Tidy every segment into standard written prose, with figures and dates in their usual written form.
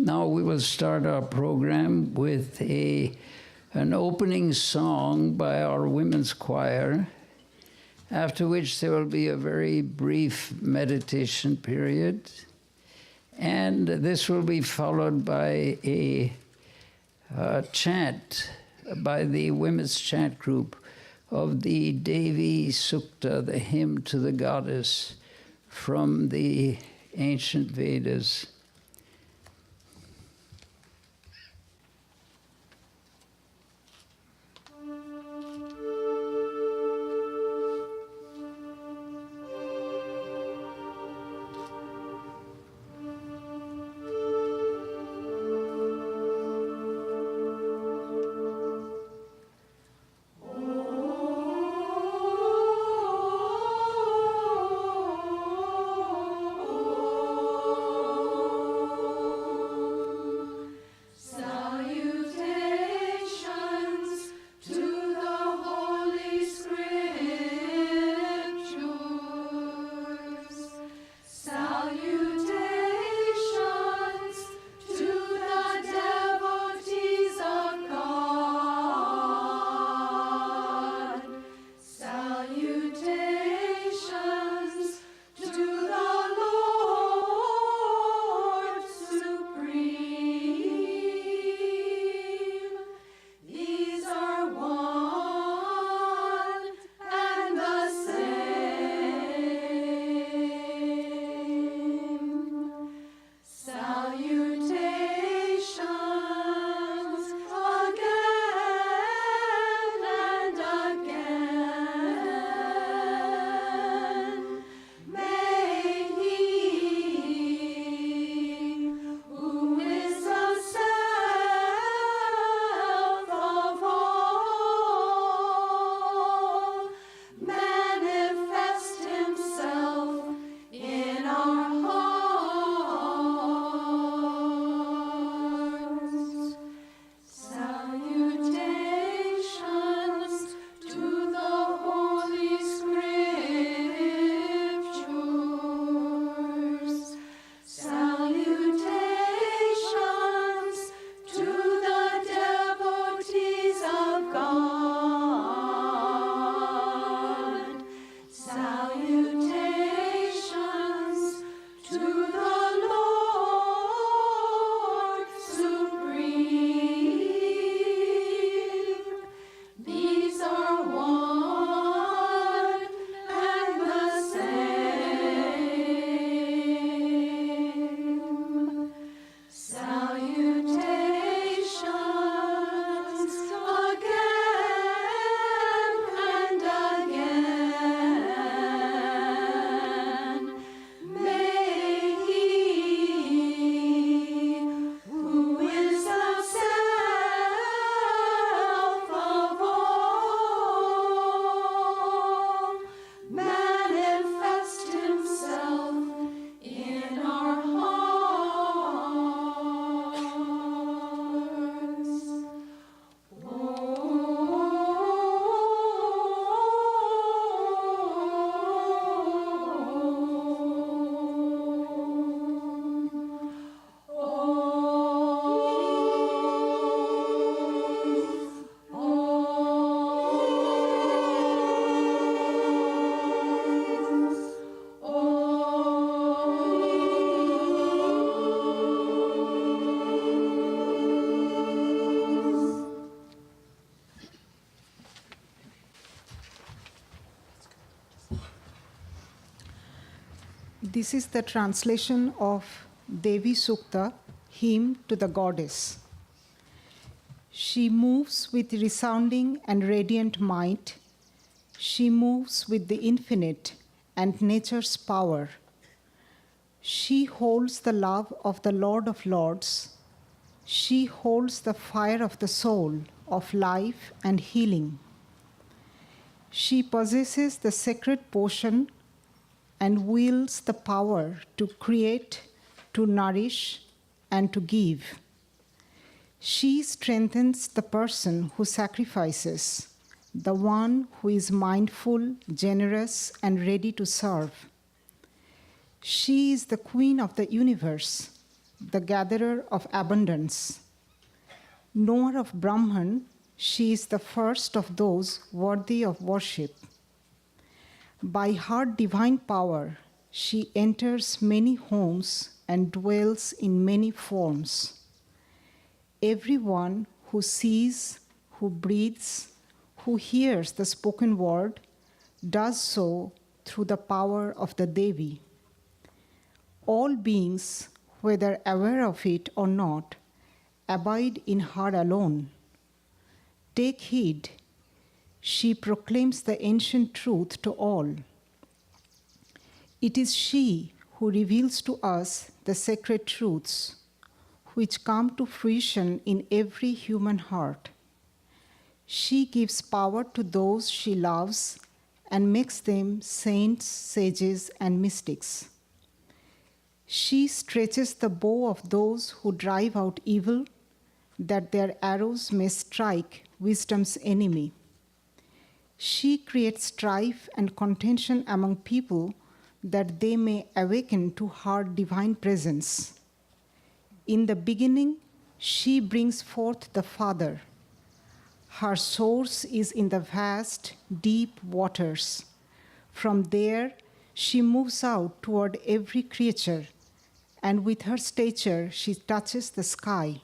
Now we will start our program with an opening song by our women's choir, after which there will be a very brief meditation period. And this will be followed by a chant by the women's chant group of the Devi Sukta, the hymn to the goddess from the ancient Vedas. This is the translation of Devi Sukta, hymn to the goddess. She moves with resounding and radiant might. She moves with the infinite and nature's power. She holds the love of the Lord of Lords. She holds the fire of the soul, of life and healing. She possesses the sacred potion and wields the power to create, to nourish, and to give. She strengthens the person who sacrifices, the one who is mindful, generous, and ready to serve. She is the queen of the universe, the gatherer of abundance. Knower of Brahman, she is the first of those worthy of worship. By her divine power, she enters many homes and dwells in many forms. Everyone who sees, who breathes, who hears the spoken word, does so through the power of the Devi. All beings, whether aware of it or not, abide in her alone. Take heed, she proclaims the ancient truth to all. It is she who reveals to us the sacred truths, which come to fruition in every human heart. She gives power to those she loves and makes them saints, sages, and mystics. She stretches the bow of those who drive out evil, that their arrows may strike wisdom's enemy. She creates strife and contention among people, that they may awaken to her divine presence. In the beginning, she brings forth the Father. Her source is in the vast, deep waters. From there, she moves out toward every creature, and with her stature, she touches the sky.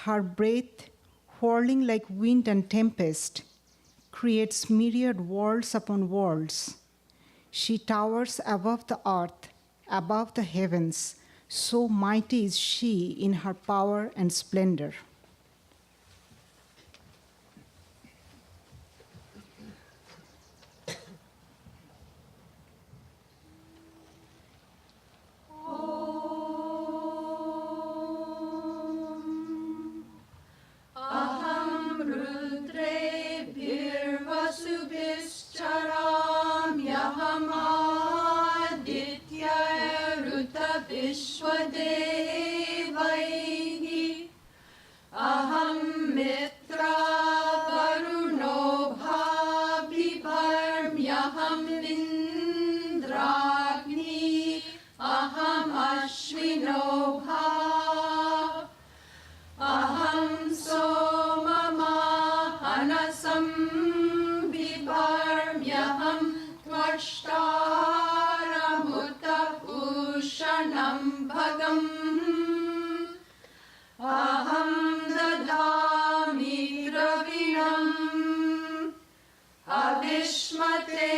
Her breath, whirling like wind and tempest, creates myriad worlds upon worlds. She towers above the earth, above the heavens. So mighty is she in her power and splendor. Vishwadevaihi aham mitra varuno bhabibharmyaham indragni aham ashwino bhav aham somamahanasam bibharmyaham tvashtaramutapushanam bhagam aham dadami dravinam avishmate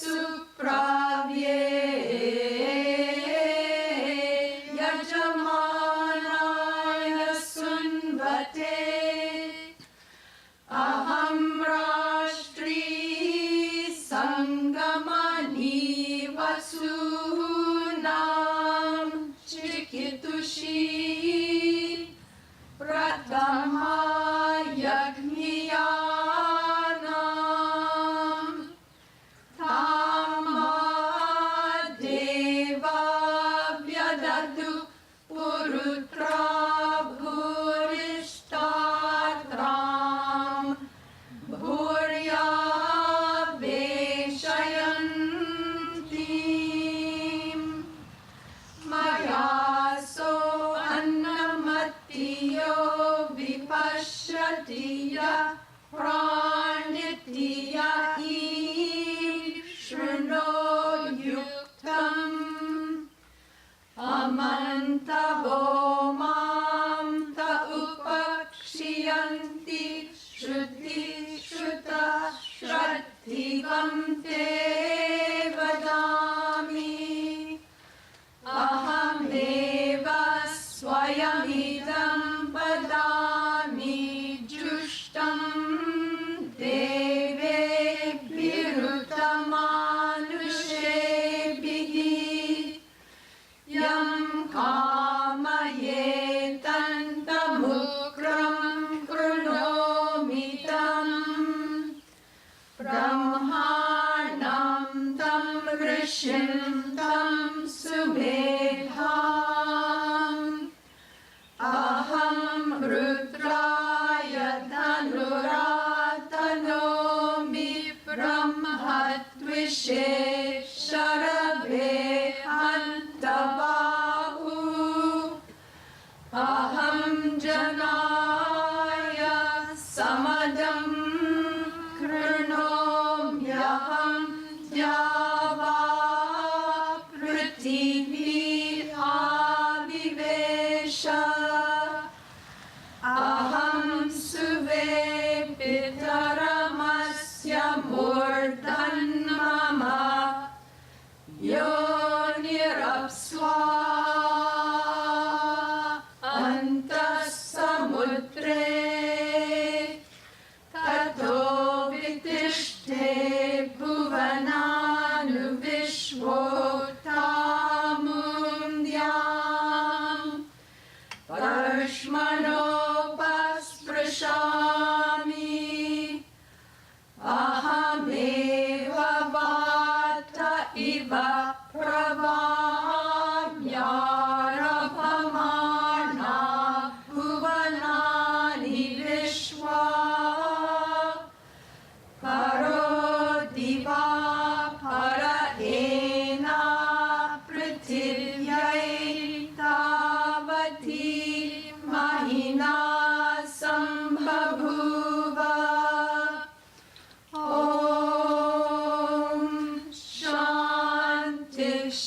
supravye yajamanaya sunvate aham rashtri sangamani vasunam chikitushi pratama yagniyanam tama deva vyadadu purutra bhuristatram bhurya veshayantim maya so annamatiyo vipash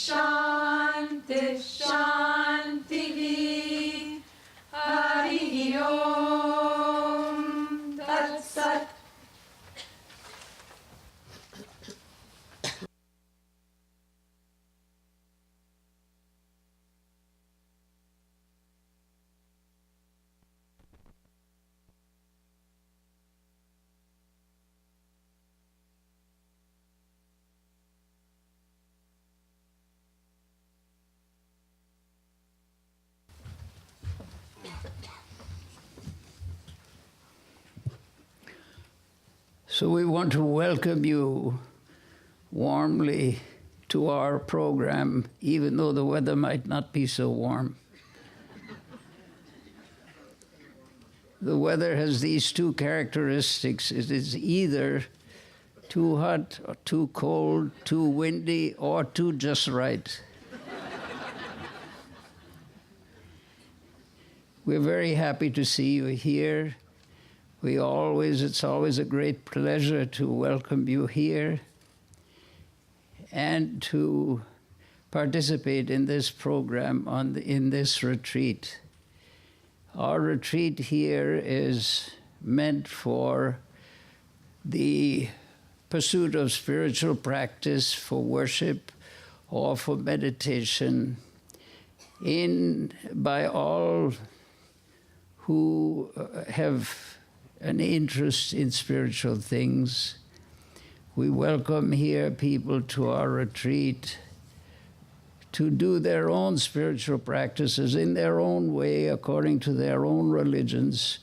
Shanti Shanti Hari Om Tat Sat. So we want to welcome you warmly to our program, even though the weather might not be so warm. The weather has these two characteristics. It is either too hot, or too cold, too windy, or too just right. We're very happy to see you here. It's always a great pleasure to welcome you here and to participate in this program in this retreat. Our retreat here is meant for the pursuit of spiritual practice, for worship, or for meditation by all who have an interest in spiritual things. We welcome here people to our retreat to do their own spiritual practices in their own way, according to their own religions.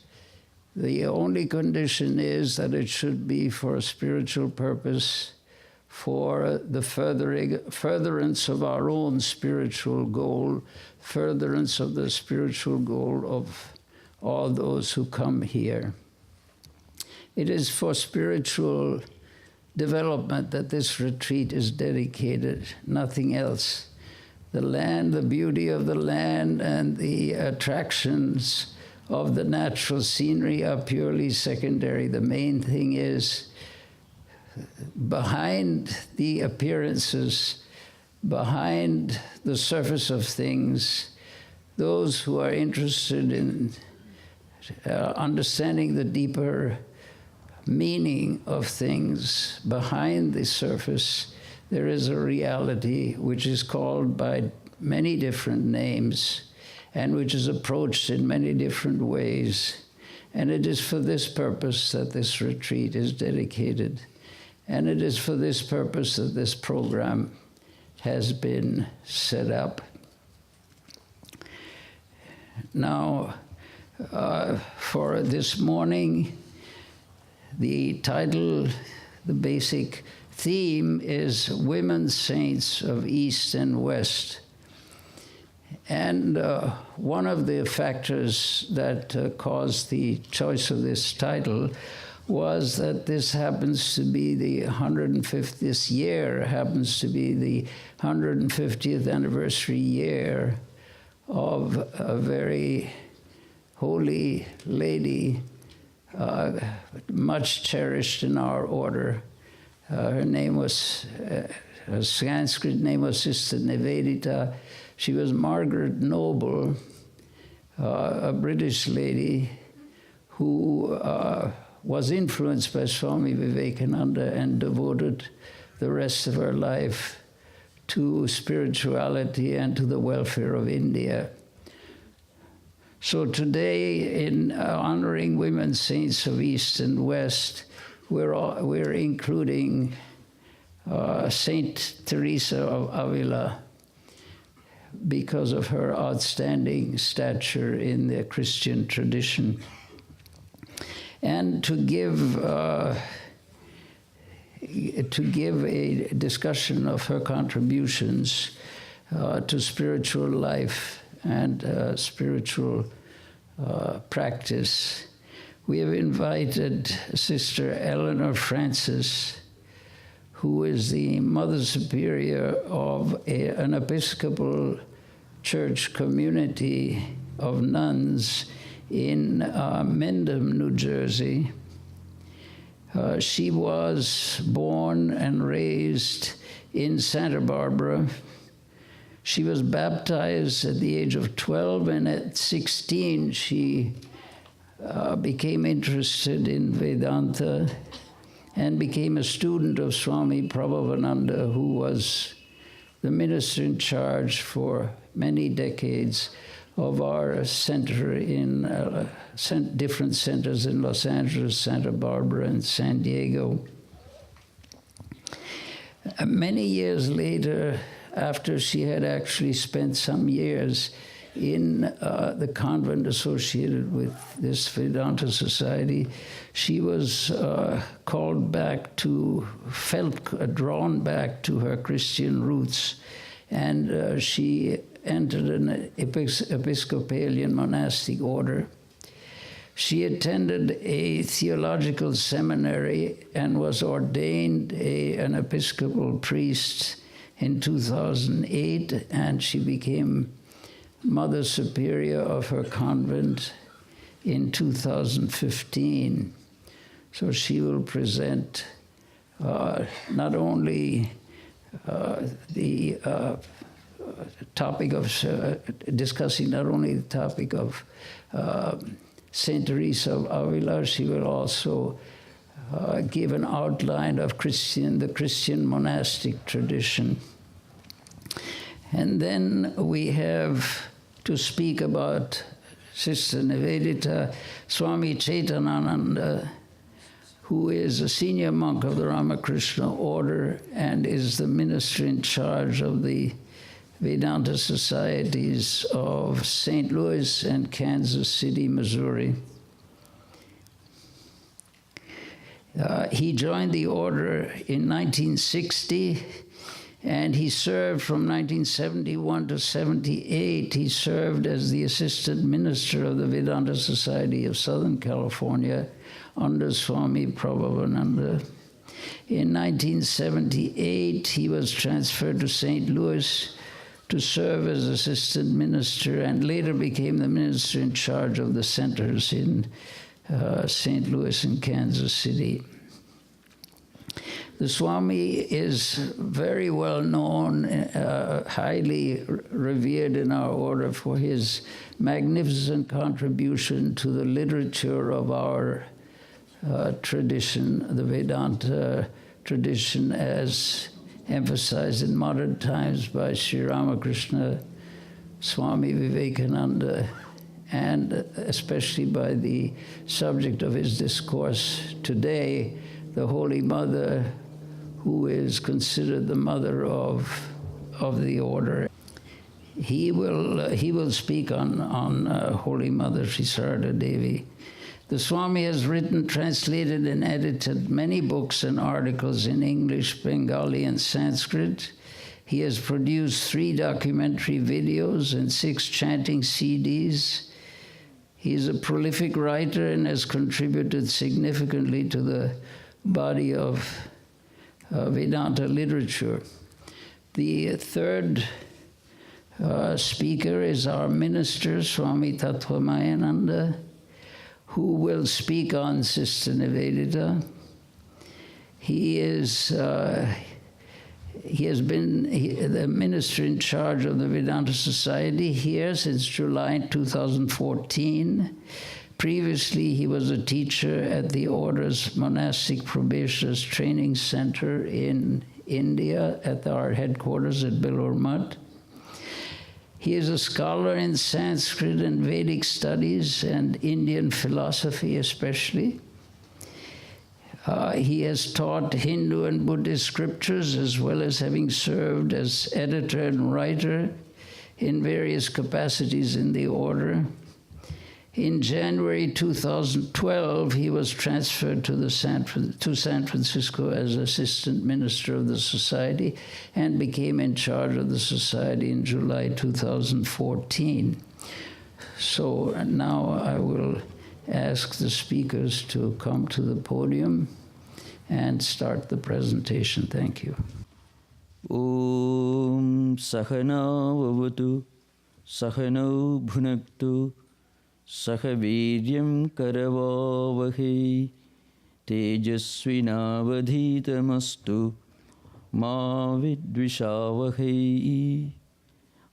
The only condition is that it should be for a spiritual purpose, for the furtherance of our own spiritual goal, furtherance of the spiritual goal of all those who come here. It is for spiritual development that this retreat is dedicated, nothing else. The land, the beauty of the land, and the attractions of the natural scenery are purely secondary. The main thing is, behind the appearances, behind the surface of things, those who are interested in understanding the deeper meaning of things, behind the surface, there is a reality which is called by many different names and which is approached in many different ways. And it is for this purpose that this retreat is dedicated. And it is for this purpose that this program has been set up. Now, for this morning, the title, the basic theme is Women Saints of East and West. And one of the factors that caused the choice of this title was that this happens to be the 150th year, happens to be the 150th anniversary year of a very holy lady, much cherished in our order. Her name was, her Sanskrit name was Sister Nivedita. She was Margaret Noble, a British lady who was influenced by Swami Vivekananda and devoted the rest of her life to spirituality and to the welfare of India. So today, in honoring women saints of East and West, we're including Saint Teresa of Avila because of her outstanding stature in the Christian tradition. And to give a discussion of her contributions to spiritual life and spiritual practice, we have invited Sister Eleanor Francis, who is the Mother Superior of an Episcopal church community of nuns in Mendham, New Jersey. She was born and raised in Santa Barbara, She was baptized at the age of 12, and at 16 she became interested in Vedanta and became a student of Swami Tattwamayananda, who was the minister in charge for many decades of our center in different centers in Los Angeles, Santa Barbara, and San Diego. Many years later, after she had actually spent some years in the convent associated with this Vedanta society, she was drawn back to her Christian roots, and she entered an Episcopalian monastic order. She attended a theological seminary and was ordained an Episcopal priest in 2008, and she became Mother Superior of her convent in 2015. So she will present not only the topic of discussing not only the topic of Saint Teresa of Avila, she will also give an outline of the Christian monastic tradition. And then we have to speak about Sister Nivedita, Swami Chetanananda, who is a senior monk of the Ramakrishna order and is the minister in charge of the Vedanta societies of St. Louis and Kansas City, Missouri. He joined the order in 1960, and he served from 1971 to 78. He served as the assistant minister of the Vedanta Society of Southern California under Swami Tattwamayananda. In 1978, he was transferred to St. Louis to serve as assistant minister, and later became the minister in charge of the centers in St. Louis and Kansas City. The Swami is very well known, highly revered in our order for his magnificent contribution to the literature of our tradition, the Vedanta tradition, as emphasized in modern times by Sri Ramakrishna, Swami Vivekananda, and especially by the subject of his discourse today, the Holy Mother, who is considered the mother of the order. He will speak on Holy Mother Sri Sarada Devi. The Swami has written, translated, and edited many books and articles in English, Bengali, and Sanskrit. He has produced 3 documentary videos and 6 chanting CDs. He is a prolific writer and has contributed significantly to the body of Vedanta literature. The third speaker is our minister, Swami Tattwamayananda, who will speak on Sister Nivedita. He has been the minister in charge of the Vedanta Society here since July 2014. Previously, he was a teacher at the Order's Monastic Probationers Training Center in India at our headquarters at Bilur Mutt. He is a scholar in Sanskrit and Vedic studies and Indian philosophy especially. He has taught Hindu and Buddhist scriptures, as well as having served as editor and writer in various capacities in the order. In January 2012, he was transferred to San Francisco as assistant minister of the society and became in charge of the society in July 2014. So now I will ask the speakers to come to the podium and start the presentation. Thank you. Om Sahana Vavatu Sahano Bhunaktu Sahaviryam Karavavahi Tejasvinavadhitamastu Ma Vidvishavahi.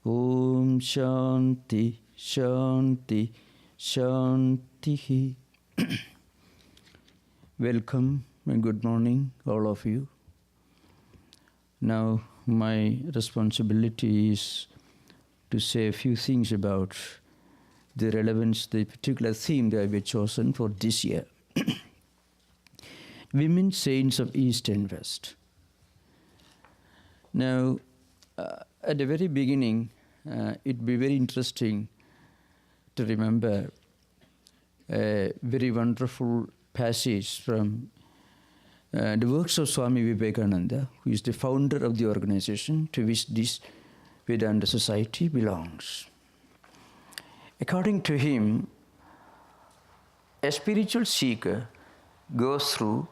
Om Shanti, Shanti, Shanti. Welcome and good morning, all of you. Now, my responsibility is to say a few things about the relevance, the particular theme that I've chosen for this year. Women Saints of East and West. Now, at the very beginning, it'd be very interesting to remember a very wonderful passage from the works of Swami Vivekananda, who is the founder of the organization to which this Vedanta Society belongs. According to him, a spiritual seeker goes through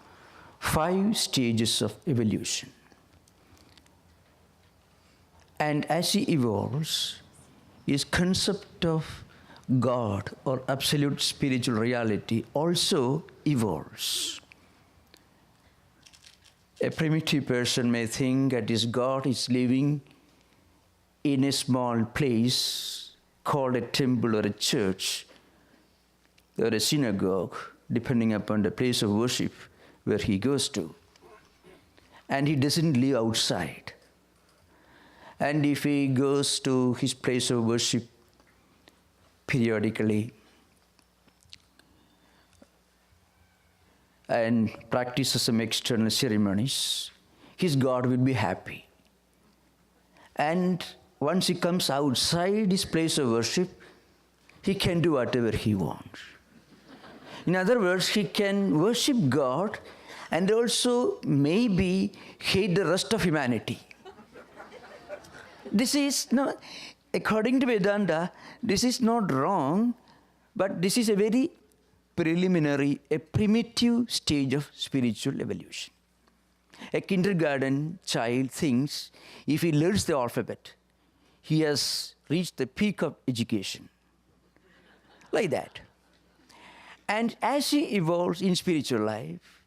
5 stages of evolution. And as he evolves, his concept of God or absolute spiritual reality also evolves. A primitive person may think that his God is living in a small place called a temple or a church or a synagogue, depending upon the place of worship where he goes to. And he doesn't live outside. And if he goes to his place of worship periodically and practices some external ceremonies, his God will be happy. And once he comes outside his place of worship, he can do whatever he wants. In other words, he can worship God and also maybe hate the rest of humanity. This is not, according to Vedanta, this is not wrong, but this is a very preliminary, a primitive stage of spiritual evolution. A kindergarten child thinks if he learns the alphabet, he has reached the peak of education. Like that. And as he evolves in spiritual life,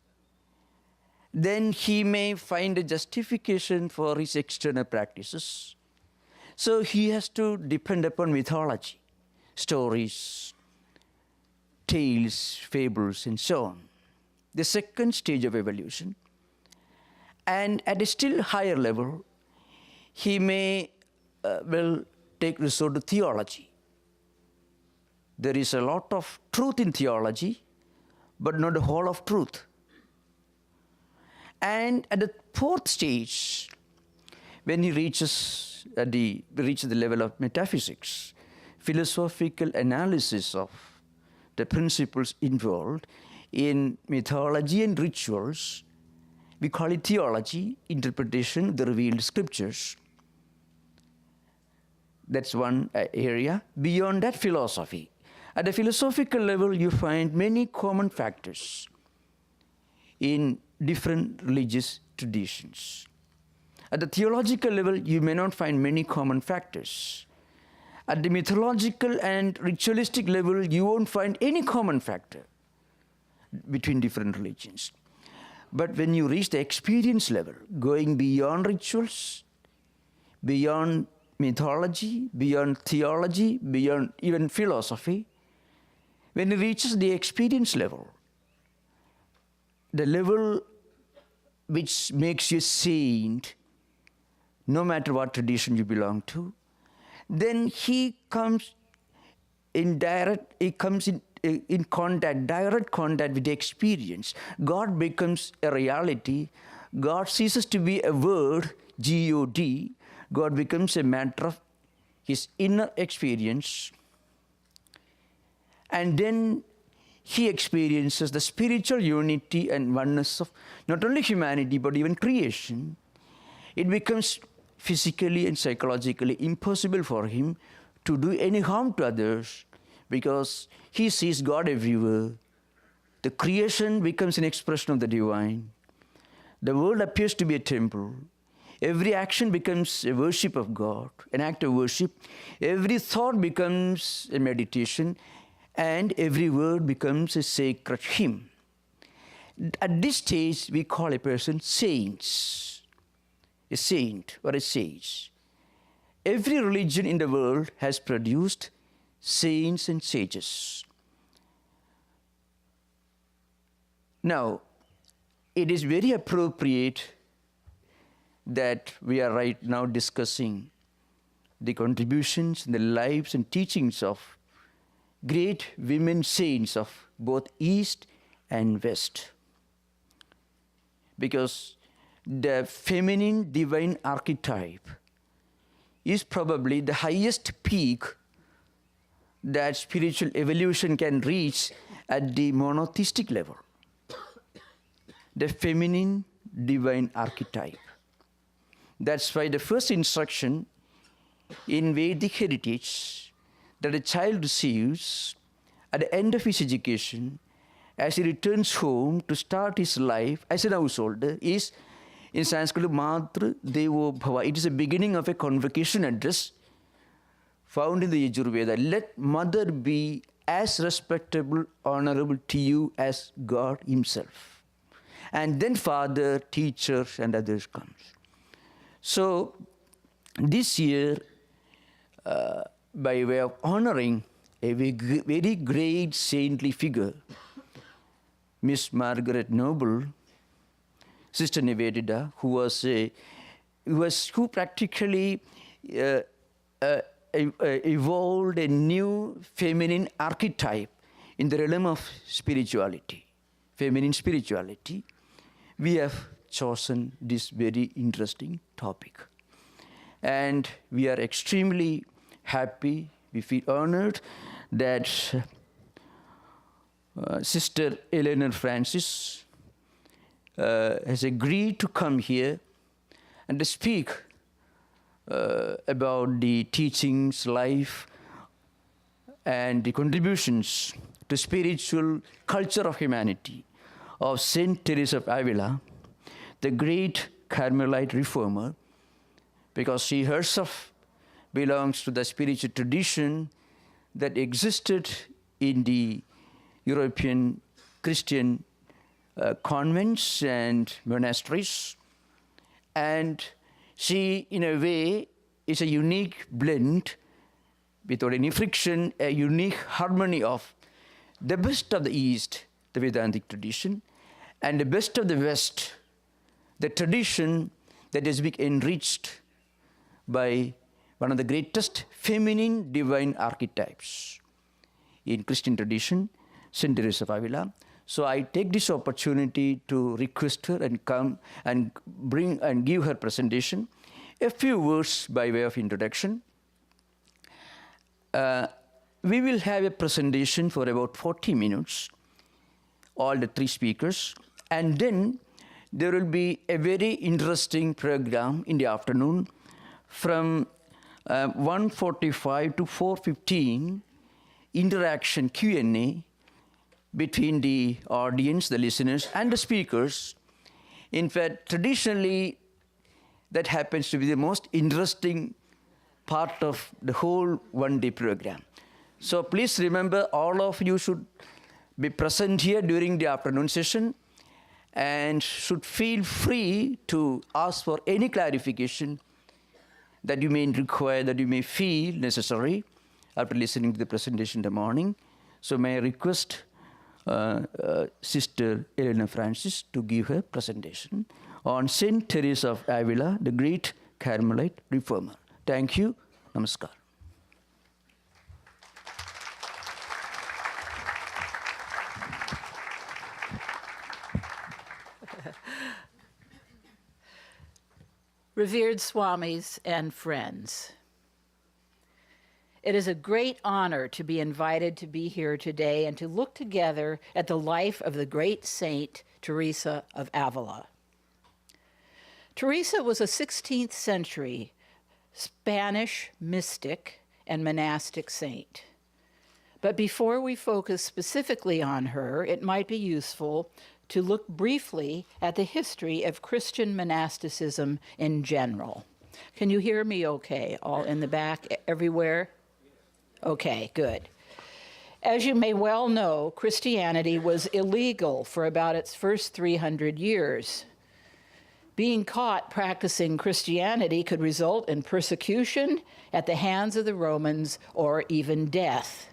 then he may find a justification for his external practices. So he has to depend upon mythology, stories, tales, fables, and so on. The second stage of evolution. And at a still higher level, he may take resort to theology. There is a lot of truth in theology, but not the whole of truth. And at the 4th stage, when he reaches the level of metaphysics, philosophical analysis of the principles involved in mythology and rituals, we call it theology, interpretation of the revealed scriptures. That's one area. Beyond that, philosophy. At the philosophical level, you find many common factors in different religious traditions. At the theological level, you may not find many common factors. At the mythological and ritualistic level, you won't find any common factor between different religions. But when you reach the experience level, going beyond rituals, beyond mythology, beyond theology, beyond even philosophy, when it reaches the experience level, the level which makes you a saint, no matter what tradition you belong to, then he comes in direct contact with the experience. God becomes a reality. God ceases to be a word, G-O-D. God becomes a matter of his inner experience. And then he experiences the spiritual unity and oneness of not only humanity, but even creation. It becomes physically and psychologically impossible for him to do any harm to others because he sees God everywhere. The creation becomes an expression of the divine. The world appears to be a temple. Every action becomes a worship of God, an act of worship. Every thought becomes a meditation, and every word becomes a sacred hymn. At this stage, we call a person saints. A saint or a sage. every religion in the world has produced saints and sages. Now, it is very appropriate that we are right now discussing the contributions, the lives and teachings of great women saints of both East and West. Because the feminine divine archetype is probably the highest peak that spiritual evolution can reach at the monotheistic level. The feminine divine archetype. That's why the first instruction in Vedic heritage that a child receives at the end of his education as he returns home to start his life as an householder is in Sanskrit, Matru Devo Bhava. It is the beginning of a convocation address found in the Yajurveda. Let mother be as respectable, honorable to you as God himself. And then father, teachers, and others comes. So this year, by way of honoring a very great saintly figure, Miss Margaret Noble, Sister Nivedita, who practically evolved a new feminine archetype in the realm of spirituality, feminine spirituality. We have chosen this very interesting topic. And we are extremely happy, we feel honored that Sister Eleanor Francis has agreed to come here and to speak about the teachings, life, and the contributions to spiritual culture of humanity of Saint Teresa of Avila, the great Carmelite reformer, because she herself belongs to the spiritual tradition that existed in the European Christian convents and monasteries. And she, in a way, is a unique blend, without any friction, a unique harmony of the best of the East, the Vedantic tradition, and the best of the West, the tradition that has been enriched by one of the greatest feminine divine archetypes in Christian tradition, Saint Teresa of Avila. So I take this opportunity to request her and come and bring and give her presentation. A few words by way of introduction. We will have a presentation for about 40 minutes, all the three speakers, and then there will be a very interesting program in the afternoon from 1:45 to 4:15, interaction Q&A between the audience, the listeners, and the speakers. In fact, traditionally, that happens to be the most interesting part of the whole one-day program. So please remember, all of you should be present here during the afternoon session and should feel free to ask for any clarification that you may require, that you may feel necessary after listening to the presentation in the morning. So may I request Sister Eleanor Francis to give her presentation on Saint Teresa of Avila, the great Carmelite reformer. Thank you. Namaskar. Revered Swamis and friends, it is a great honor to be invited to be here today and to look together at the life of the great Saint Teresa of Avila. Teresa was a 16th century Spanish mystic and monastic saint. But before we focus specifically on her, it might be useful to look briefly at the history of Christian monasticism in general. Can you hear me okay? All in the back, everywhere? Okay, good. As you may well know, Christianity was illegal for about its first 300 years. Being caught practicing Christianity could result in persecution at the hands of the Romans or even death.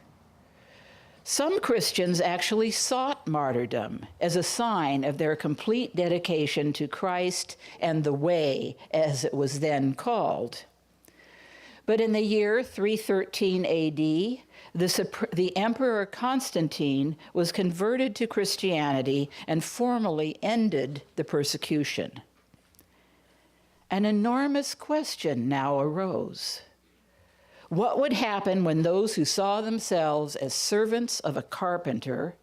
Some Christians actually sought martyrdom as a sign of their complete dedication to Christ and the Way, as it was then called. But in the year 313 AD, the Emperor Constantine was converted to Christianity and formally ended the persecution. An enormous question now arose. What would happen when those who saw themselves as servants of a carpenter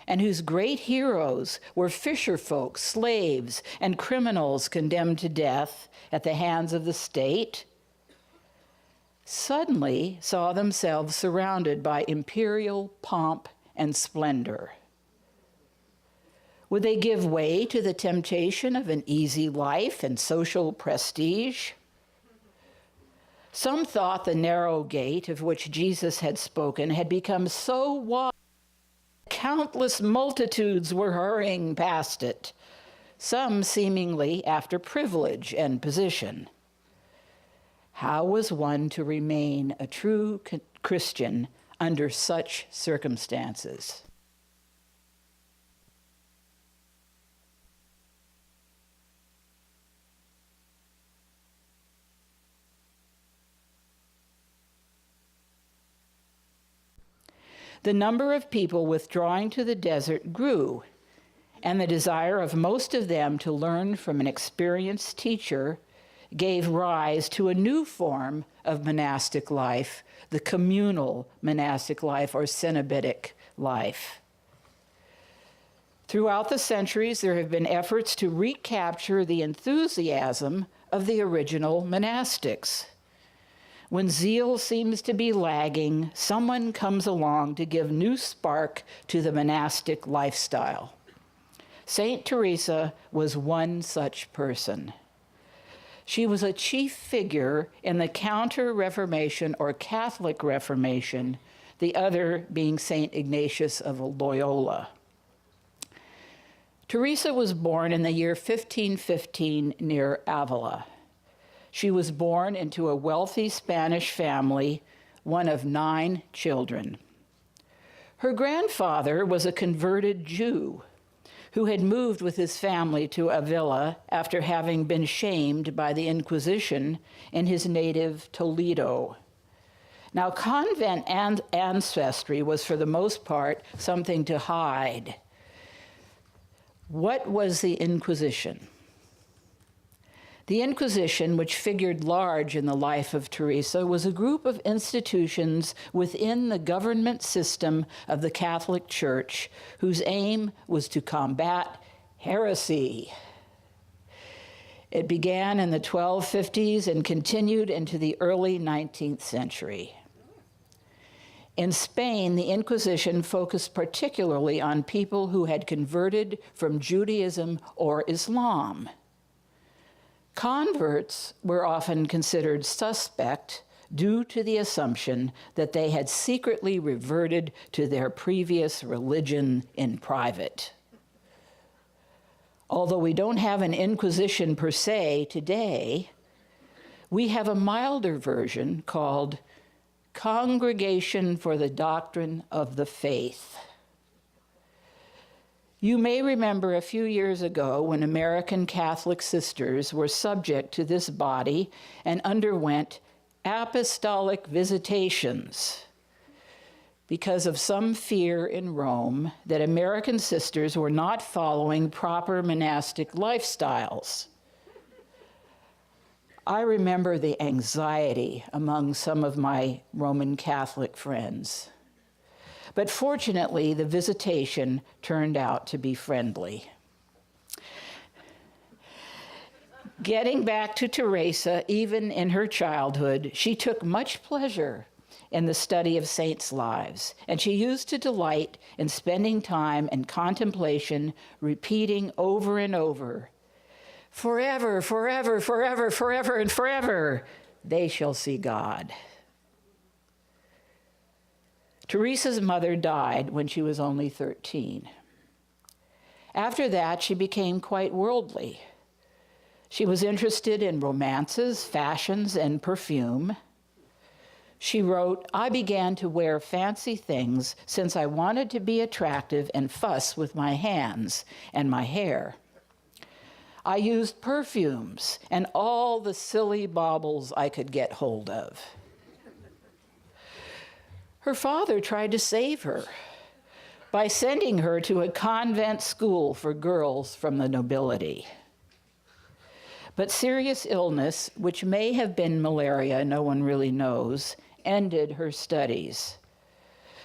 and whose great heroes were fisherfolk, slaves, and criminals condemned to death at the hands of the state, suddenly saw themselves surrounded by imperial pomp and splendor? Would they give way to the temptation of an easy life and social prestige? Some thought the narrow gate of which Jesus had spoken had become so wide, countless multitudes were hurrying past it, some seemingly after privilege and position. How was one to remain a true Christian under such circumstances? The number of people withdrawing to the desert grew, and the desire of most of them to learn from an experienced teacher gave rise to a new form of monastic life, the communal monastic life or cenobitic life. Throughout the centuries, there have been efforts to recapture the enthusiasm of the original monastics. When zeal seems to be lagging, someone comes along to give new spark to the monastic lifestyle. Saint Teresa was one such person. She was a chief figure in the Counter-Reformation or Catholic Reformation, the other being Saint Ignatius of Loyola. Teresa was born in the year 1515 near Avila. She was born into a wealthy Spanish family, one of 9 children. Her grandfather was a converted Jew who had moved with his family to Avila after having been shamed by the Inquisition in his native Toledo. Now, convent ancestry was for the most part something to hide. What was the Inquisition? The Inquisition, which figured large in the life of Teresa, was a group of institutions within the government system of the Catholic Church whose aim was to combat heresy. It began in the 1250s and continued into the early 19th century. In Spain, the Inquisition focused particularly on people who had converted from Judaism or Islam. Converts were often considered suspect due to the assumption that they had secretly reverted to their previous religion in private. Although we don't have an Inquisition per se today, we have a milder version called Congregation for the Doctrine of the Faith. You may remember a few years ago when American Catholic sisters were subject to this body and underwent apostolic visitations because of some fear in Rome that American sisters were not following proper monastic lifestyles. I remember the anxiety among some of my Roman Catholic friends. But fortunately, the visitation turned out to be friendly. Getting back to Teresa, even in her childhood, she took much pleasure in the study of saints' lives, and she used to delight in spending time in contemplation, repeating over and over, "Forever, forever, forever, forever, and forever, they shall see God." Teresa's mother died when she was only 13. After that, she became quite worldly. She was interested in romances, fashions, and perfume. She wrote, "I began to wear fancy things since I wanted to be attractive and fuss with my hands and my hair. I used perfumes and all the silly baubles I could get hold of." Her father tried to save her by sending her to a convent school for girls from the nobility. But serious illness, which may have been malaria, no one really knows, ended her studies.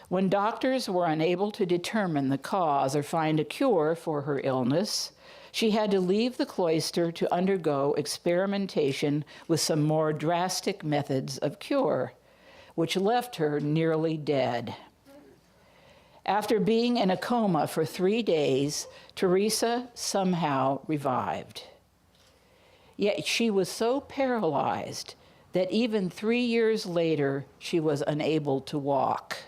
When doctors were unable to determine the cause or find a cure for her illness, she had to leave the cloister to undergo experimentation with some more drastic methods of cure, which left her nearly dead. After being in a coma for 3 days, Teresa somehow revived. Yet she was so paralyzed that even 3 years later, she was unable to walk.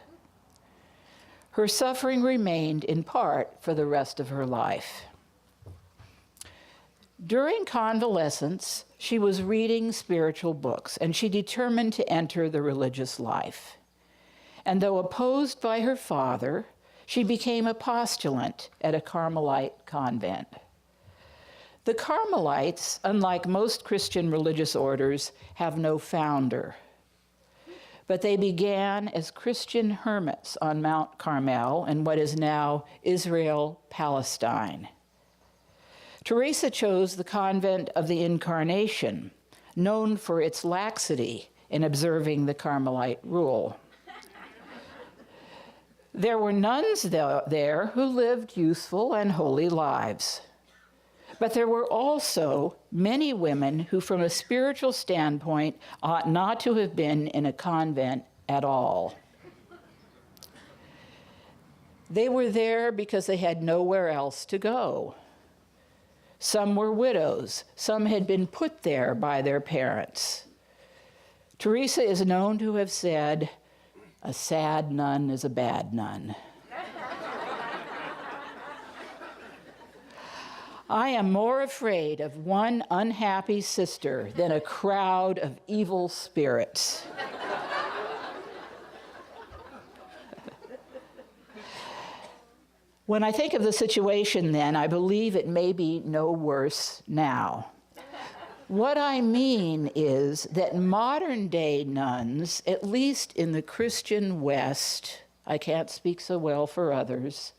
Her suffering remained in part for the rest of her life. During convalescence, she was reading spiritual books, and she determined to enter the religious life. And though opposed by her father, she became a postulant at a Carmelite convent. The Carmelites, unlike most Christian religious orders, have no founder. But they began as Christian hermits on Mount Carmel in what is now Israel, Palestine. Teresa chose the convent of the Incarnation, known for its laxity in observing the Carmelite rule. There were nuns there who lived useful and holy lives. But there were also many women who, from a spiritual standpoint, ought not to have been in a convent at all. They were there because they had nowhere else to go. Some were widows. Some had been put there by their parents. Teresa is known to have said, "A sad nun is a bad nun." I am more afraid of one unhappy sister than a crowd of evil spirits. When I think of the situation then, I believe it may be no worse now. What I mean is that modern day nuns, at least in the Christian West, I can't speak so well for others,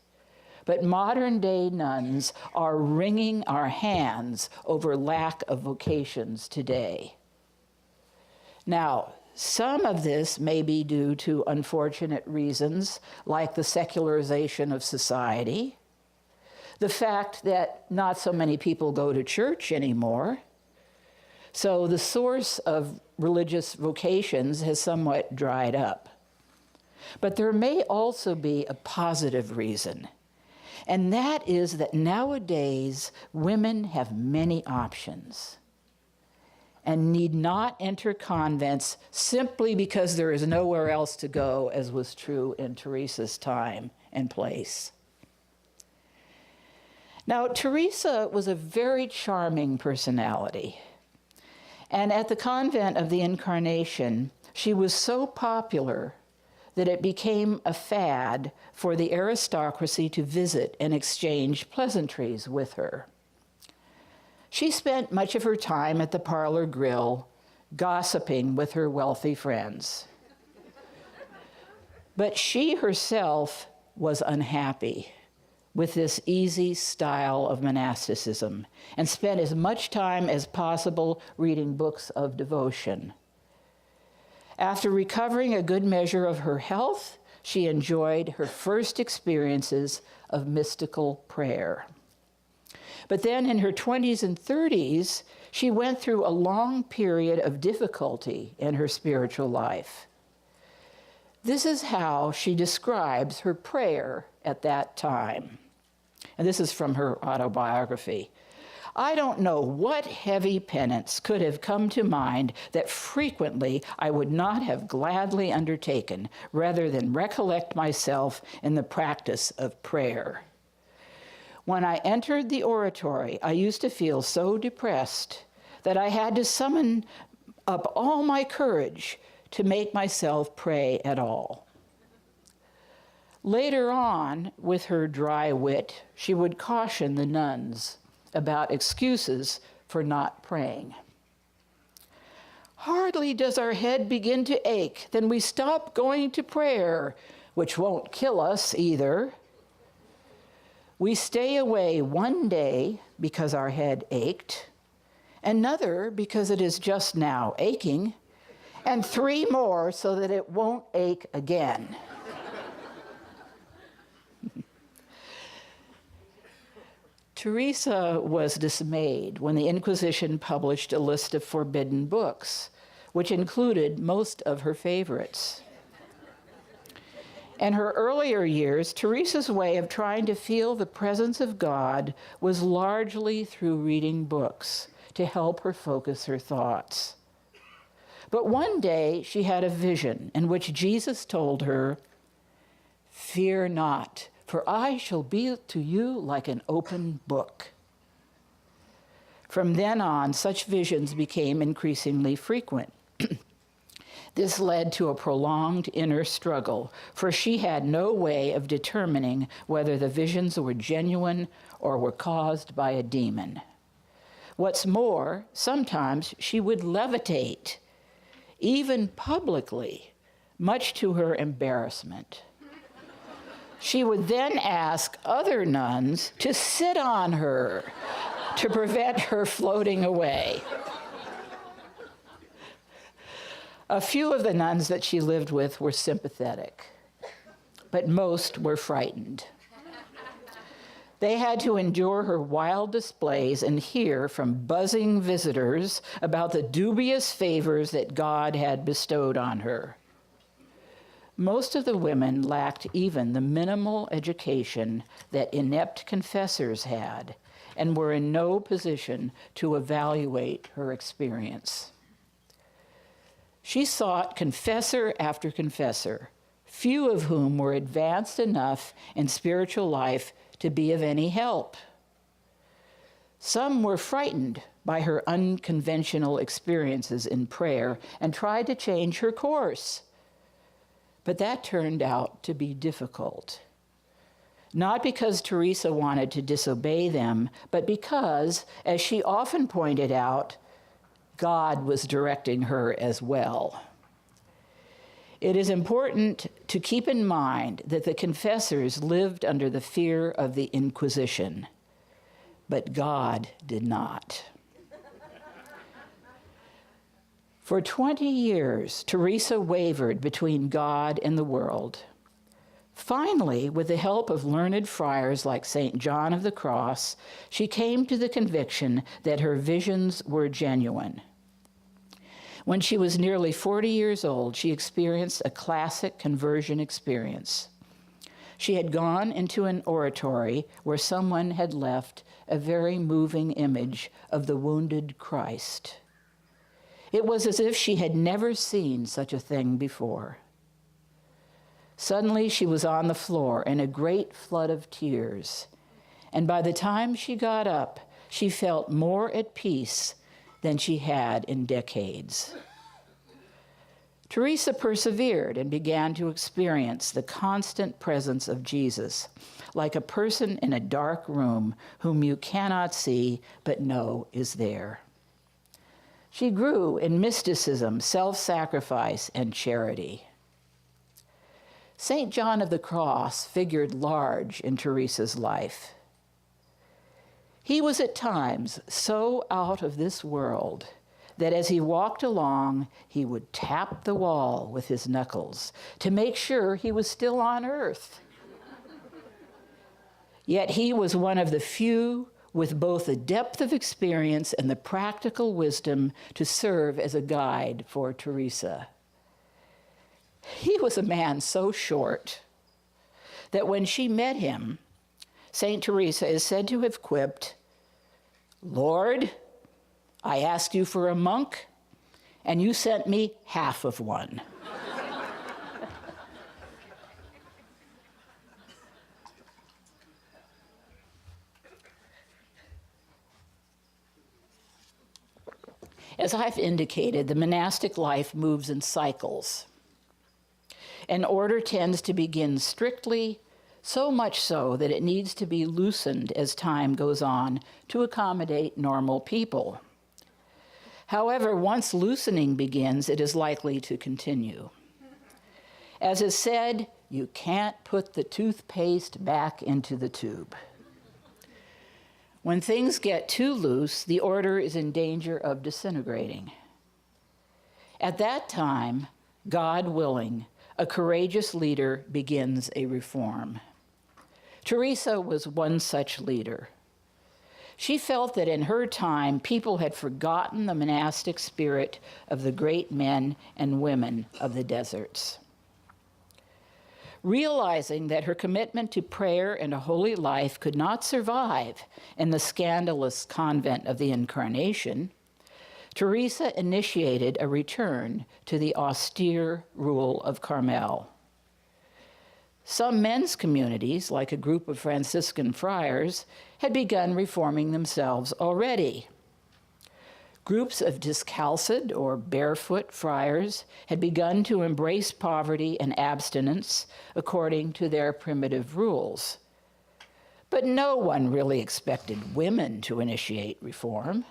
but modern day nuns are wringing our hands over lack of vocations today. Now, some of this may be due to unfortunate reasons, like the secularization of society, the fact that not so many people go to church anymore, so the source of religious vocations has somewhat dried up. But there may also be a positive reason, and that is that nowadays women have many options and need not enter convents simply because there is nowhere else to go, as was true in Teresa's time and place. Now, Teresa was a very charming personality, and at the convent of the Incarnation, she was so popular that it became a fad for the aristocracy to visit and exchange pleasantries with her. She spent much of her time at the parlor grill, gossiping with her wealthy friends. But she herself was unhappy with this easy style of monasticism and spent as much time as possible reading books of devotion. After recovering a good measure of her health, she enjoyed her first experiences of mystical prayer. But then in her 20s and 30s, she went through a long period of difficulty in her spiritual life. This is how she describes her prayer at that time. And this is from her autobiography. "I don't know what heavy penance could have come to mind that frequently I would not have gladly undertaken, rather than recollect myself in the practice of prayer. When I entered the oratory, I used to feel so depressed that I had to summon up all my courage to make myself pray at all. Later on, with her dry wit, she would caution the nuns about excuses for not praying. Hardly does our head begin to ache, then we stop going to prayer, which won't kill us either. We stay away one day because our head ached, another because it is just now aching, and 3 more so that it won't ache again. Teresa was dismayed when the Inquisition published a list of forbidden books, which included most of her favorites. In her earlier years, Teresa's way of trying to feel the presence of God was largely through reading books to help her focus her thoughts. But one day she had a vision in which Jesus told her, "Fear not, for I shall be to you like an open book." From then on, such visions became increasingly frequent. This led to a prolonged inner struggle, for she had no way of determining whether the visions were genuine or were caused by a demon. What's more, sometimes she would levitate, even publicly, much to her embarrassment. She would then ask other nuns to sit on her to prevent her floating away. A few of the nuns that she lived with were sympathetic, but most were frightened. They had to endure her wild displays and hear from buzzing visitors about the dubious favors that God had bestowed on her. Most of the women lacked even the minimal education that inept confessors had and were in no position to evaluate her experience. She sought confessor after confessor, few of whom were advanced enough in spiritual life to be of any help. Some were frightened by her unconventional experiences in prayer and tried to change her course. But that turned out to be difficult. Not because Teresa wanted to disobey them, but because, as she often pointed out, God was directing her as well. It is important to keep in mind that the confessors lived under the fear of the Inquisition, but God did not. For 20 years, Teresa wavered between God and the world. Finally, with the help of learned friars like St. John of the Cross, she came to the conviction that her visions were genuine. When she was nearly 40 years old, she experienced a classic conversion experience. She had gone into an oratory where someone had left a very moving image of the wounded Christ. It was as if she had never seen such a thing before. Suddenly, she was on the floor in a great flood of tears, and by the time she got up, she felt more at peace than she had in decades. Teresa persevered and began to experience the constant presence of Jesus, like a person in a dark room whom you cannot see but know is there. She grew in mysticism, self-sacrifice, and charity. St. John of the Cross figured large in Teresa's life. He was at times so out of this world that as he walked along, he would tap the wall with his knuckles to make sure he was still on earth. Yet he was one of the few with both the depth of experience and the practical wisdom to serve as a guide for Teresa. He was a man so short that when she met him, St. Teresa is said to have quipped, "Lord, I asked you for a monk, and you sent me half of one." As I've indicated, the monastic life moves in cycles. An order tends to begin strictly, so much so that it needs to be loosened as time goes on to accommodate normal people. However, once loosening begins, it is likely to continue. As is said, you can't put the toothpaste back into the tube. When things get too loose, the order is in danger of disintegrating. At that time, God willing, a courageous leader begins a reform. Teresa was one such leader. She felt that in her time, people had forgotten the monastic spirit of the great men and women of the deserts. Realizing that her commitment to prayer and a holy life could not survive in the scandalous convent of the Incarnation, Teresa initiated a return to the austere rule of Carmel. Some men's communities, like a group of Franciscan friars, had begun reforming themselves already. Groups of discalced or barefoot friars had begun to embrace poverty and abstinence according to their primitive rules. But no one really expected women to initiate reform.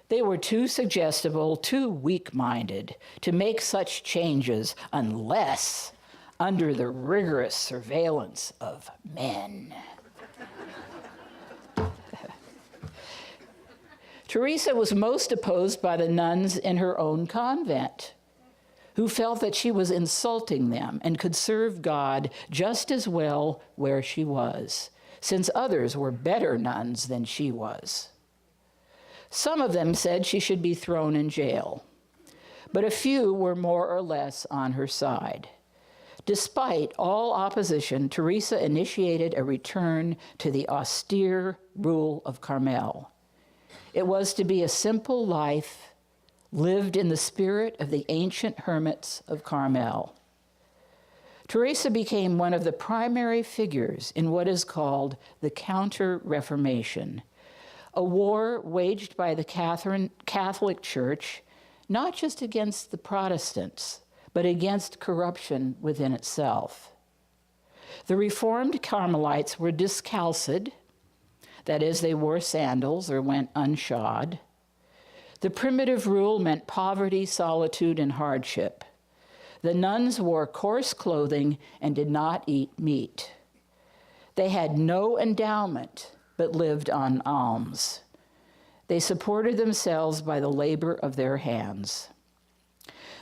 They were too suggestible, too weak-minded to make such changes unless under the rigorous surveillance of men. Teresa was most opposed by the nuns in her own convent, who felt that she was insulting them and could serve God just as well where she was, since others were better nuns than she was. Some of them said she should be thrown in jail, but a few were more or less on her side. Despite all opposition, Teresa initiated a return to the austere rule of Carmel. It was to be a simple life lived in the spirit of the ancient hermits of Carmel. Teresa became one of the primary figures in what is called the Counter-Reformation, a war waged by the Catholic Church, not just against the Protestants, but against corruption within itself. The Reformed Carmelites were discalced, that is, they wore sandals or went unshod. The primitive rule meant poverty, solitude, and hardship. The nuns wore coarse clothing and did not eat meat. They had no endowment, but lived on alms. They supported themselves by the labor of their hands.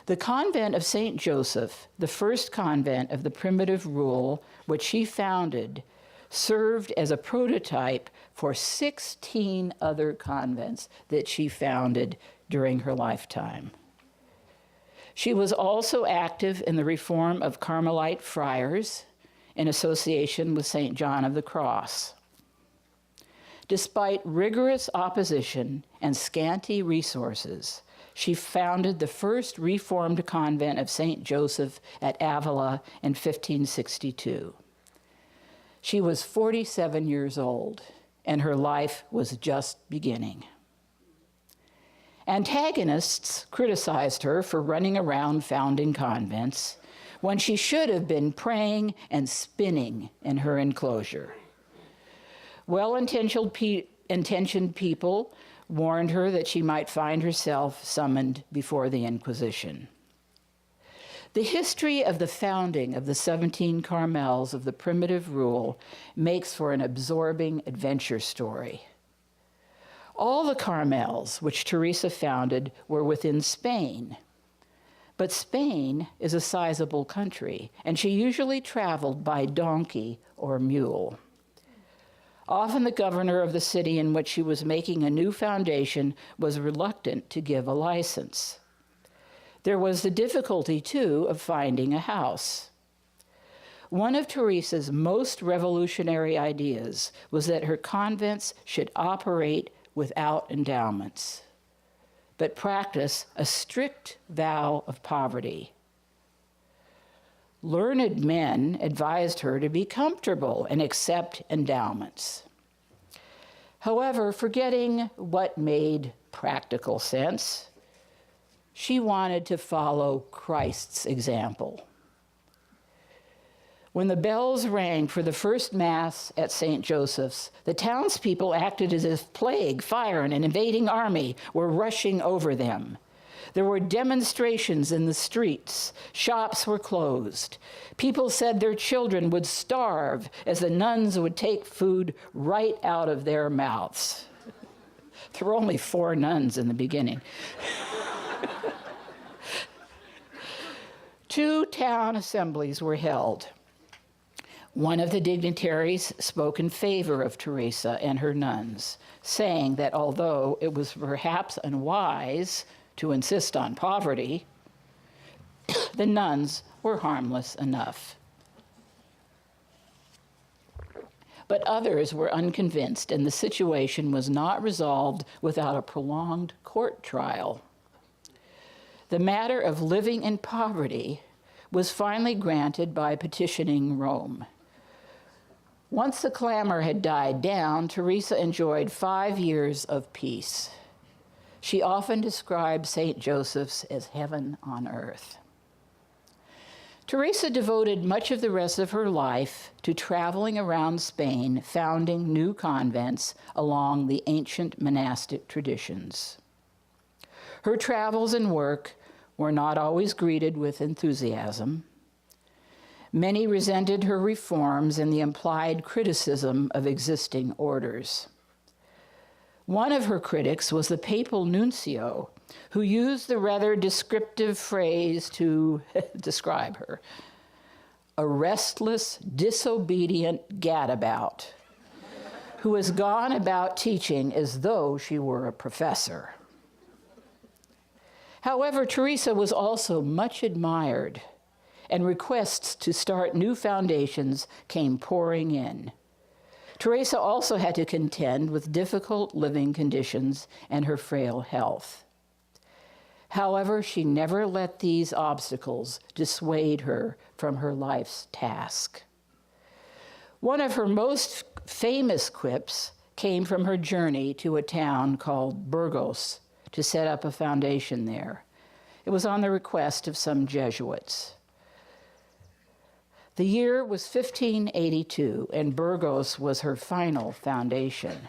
The convent of St. Joseph, the first convent of the primitive rule, which she founded, served as a prototype for 16 other convents that she founded during her lifetime. She was also active in the reform of Carmelite friars in association with St. John of the Cross. Despite rigorous opposition and scanty resources, she founded the first Reformed convent of St. Joseph at Avila in 1562. She was 47 years old, and her life was just beginning. Antagonists criticized her for running around founding convents when she should have been praying and spinning in her enclosure. Well-intentioned people warned her that she might find herself summoned before the Inquisition. The history of the founding of the 17 Carmels of the primitive rule makes for an absorbing adventure story. All the Carmels which Teresa founded were within Spain, but Spain is a sizable country, and she usually traveled by donkey or mule. Often the governor of the city in which she was making a new foundation was reluctant to give a license. There was the difficulty, too, of finding a house. One of Teresa's most revolutionary ideas was that her convents should operate without endowments, but practice a strict vow of poverty. Learned men advised her to be comfortable and accept endowments. However, forgetting what made practical sense. She wanted to follow Christ's example. When the bells rang for the first Mass at St. Joseph's, the townspeople acted as if plague, fire, and an invading army were rushing over them. There were demonstrations in the streets. Shops were closed. People said their children would starve as the nuns would take food right out of their mouths. There were only 4 nuns in the beginning. 2 town assemblies were held. One of the dignitaries spoke in favor of Teresa and her nuns, saying that although it was perhaps unwise to insist on poverty, the nuns were harmless enough. But others were unconvinced, and the situation was not resolved without a prolonged court trial. The matter of living in poverty was finally granted by petitioning Rome. Once the clamor had died down, Teresa enjoyed 5 years of peace. She often described St. Joseph's as heaven on earth. Teresa devoted much of the rest of her life to traveling around Spain, founding new convents along the ancient monastic traditions. Her travels and work were not always greeted with enthusiasm. Many resented her reforms and the implied criticism of existing orders. One of her critics was the papal nuncio, who used the rather descriptive phrase to describe her: a restless, disobedient gadabout, who has gone about teaching as though she were a professor. However, Teresa was also much admired, and requests to start new foundations came pouring in. Teresa also had to contend with difficult living conditions and her frail health. However, she never let these obstacles dissuade her from her life's task. One of her most famous quips came from her journey to a town called Burgos to set up a foundation there. It was on the request of some Jesuits. The year was 1582, and Burgos was her final foundation.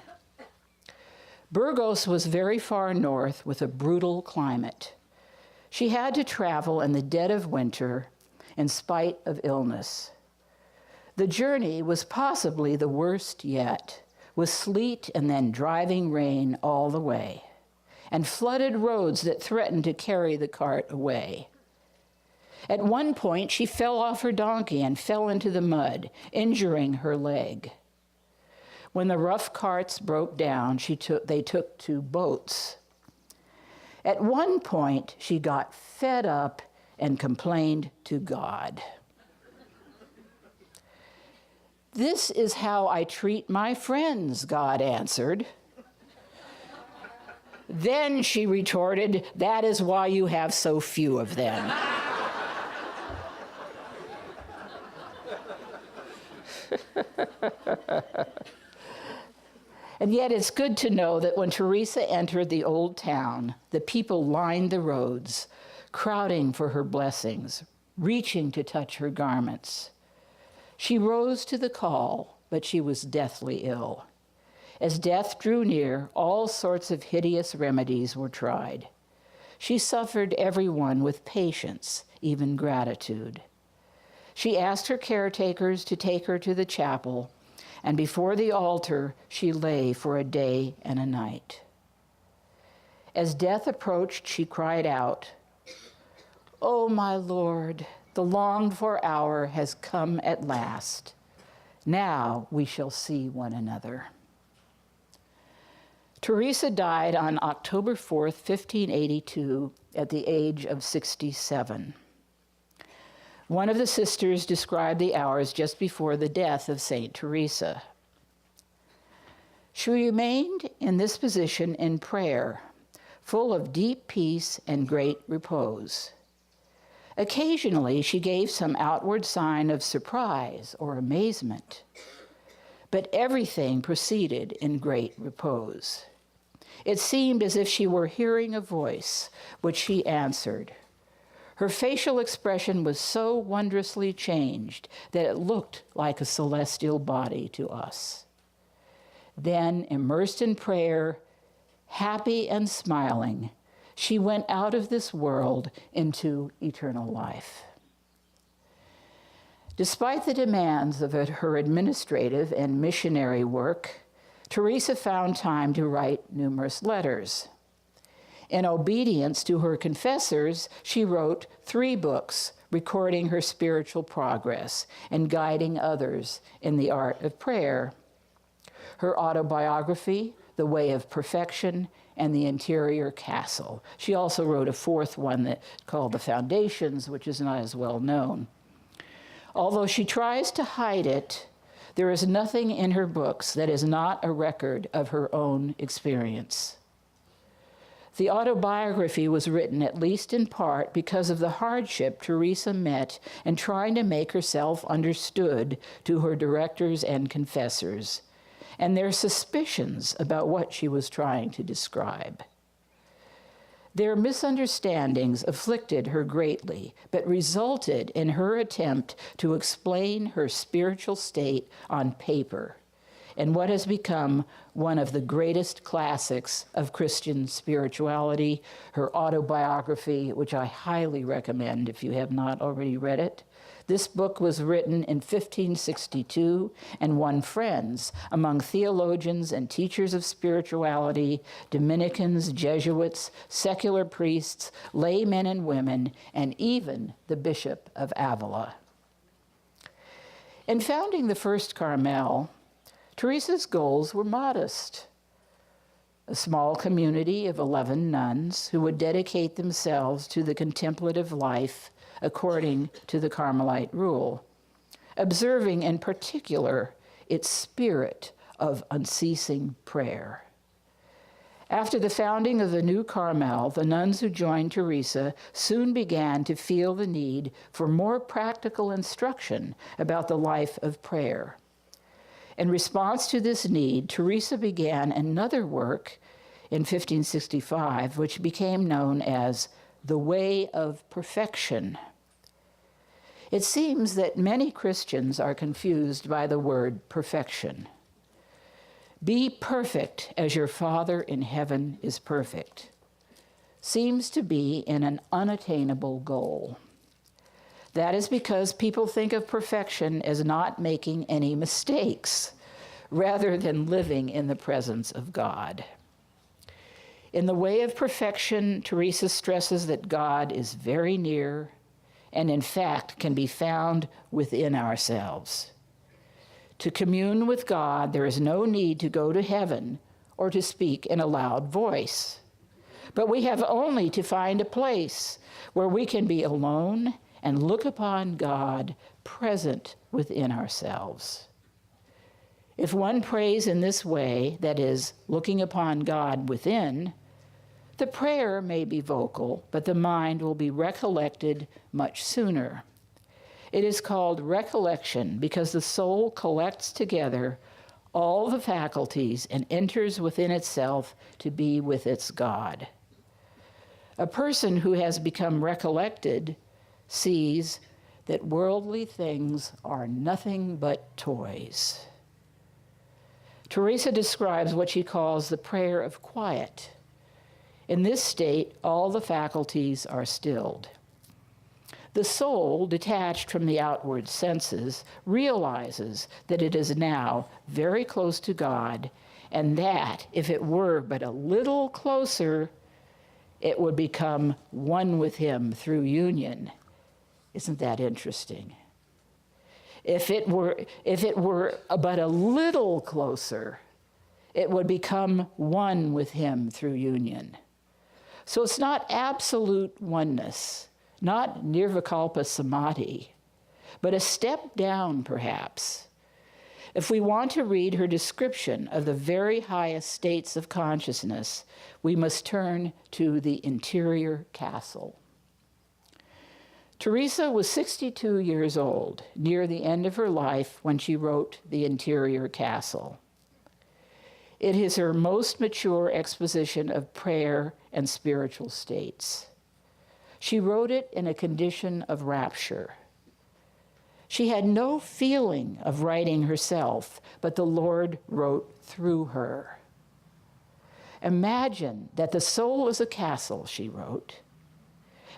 Burgos was very far north with a brutal climate. She had to travel in the dead of winter in spite of illness. The journey was possibly the worst yet, with sleet and then driving rain all the way, and flooded roads that threatened to carry the cart away. At one point, she fell off her donkey and fell into the mud, injuring her leg. When the rough carts broke down, they took to boats. At one point, she got fed up and complained to God. "This is how I treat my friends," God answered. Then she retorted, "That is why you have so few of them." And yet it's good to know that when Teresa entered the old town, the people lined the roads, crowding for her blessings, reaching to touch her garments. She rose to the call, but she was deathly ill. As death drew near, all sorts of hideous remedies were tried. She suffered everyone with patience, even gratitude. She asked her caretakers to take her to the chapel, and before the altar, she lay for a day and a night. As death approached, she cried out, "Oh, my Lord, the longed-for hour has come at last. Now we shall see one another." Teresa died on October 4th, 1582, at the age of 67. One of the sisters described the hours just before the death of St. Teresa. She remained in this position in prayer, full of deep peace and great repose. Occasionally, she gave some outward sign of surprise or amazement, but everything proceeded in great repose. It seemed as if she were hearing a voice, which she answered. Her facial expression was so wondrously changed that it looked like a celestial body to us. Then, immersed in prayer, happy and smiling, she went out of this world into eternal life. Despite the demands of her administrative and missionary work, Teresa found time to write numerous letters. In obedience to her confessors, she wrote 3 books recording her spiritual progress and guiding others in the art of prayer. Her autobiography, The Way of Perfection, and The Interior Castle. She also wrote a 4th one that called The Foundations, which is not as well known. Although she tries to hide it, there is nothing in her books that is not a record of her own experience. The autobiography was written at least in part because of the hardship Teresa met in trying to make herself understood to her directors and confessors, and their suspicions about what she was trying to describe. Their misunderstandings afflicted her greatly, but resulted in her attempt to explain her spiritual state on paper in what has become one of the greatest classics of Christian spirituality, her autobiography, which I highly recommend if you have not already read it. This book was written in 1562 and won friends among theologians and teachers of spirituality, Dominicans, Jesuits, secular priests, laymen and women, and even the Bishop of Avila. In founding the First Carmel, Teresa's goals were modest. A small community of 11 nuns who would dedicate themselves to the contemplative life according to the Carmelite rule, observing in particular its spirit of unceasing prayer. After the founding of the new Carmel, the nuns who joined Teresa soon began to feel the need for more practical instruction about the life of prayer. In response to this need, Teresa began another work in 1565, which became known as The Way of Perfection. It seems that many Christians are confused by the word perfection. Be perfect as your Father in heaven is perfect seems to be an unattainable goal. That is because people think of perfection as not making any mistakes, rather than living in the presence of God. In The Way of Perfection, Teresa stresses that God is very near and in fact can be found within ourselves. To commune with God, there is no need to go to heaven or to speak in a loud voice. But we have only to find a place where we can be alone and look upon God present within ourselves. If one prays in this way, that is, looking upon God within, the prayer may be vocal, but the mind will be recollected much sooner. It is called recollection because the soul collects together all the faculties and enters within itself to be with its God. A person who has become recollected sees that worldly things are nothing but toys. Teresa describes what she calls the prayer of quiet. In this state, all the faculties are stilled. The soul, detached from the outward senses, realizes that it is now very close to God, and that if it were but a little closer, it would become one with him through union. Isn't that interesting? If it were but a little closer, it would become one with him through union. So it's not absolute oneness, not nirvikalpa samadhi, but a step down perhaps. If we want to read her description of the very highest states of consciousness, we must turn to the interior castle. Teresa was 62 years old, near the end of her life, when she wrote The Interior Castle. It is her most mature exposition of prayer and spiritual states. She wrote it in a condition of rapture. She had no feeling of writing herself, but the Lord wrote through her. Imagine that the soul is a castle, she wrote,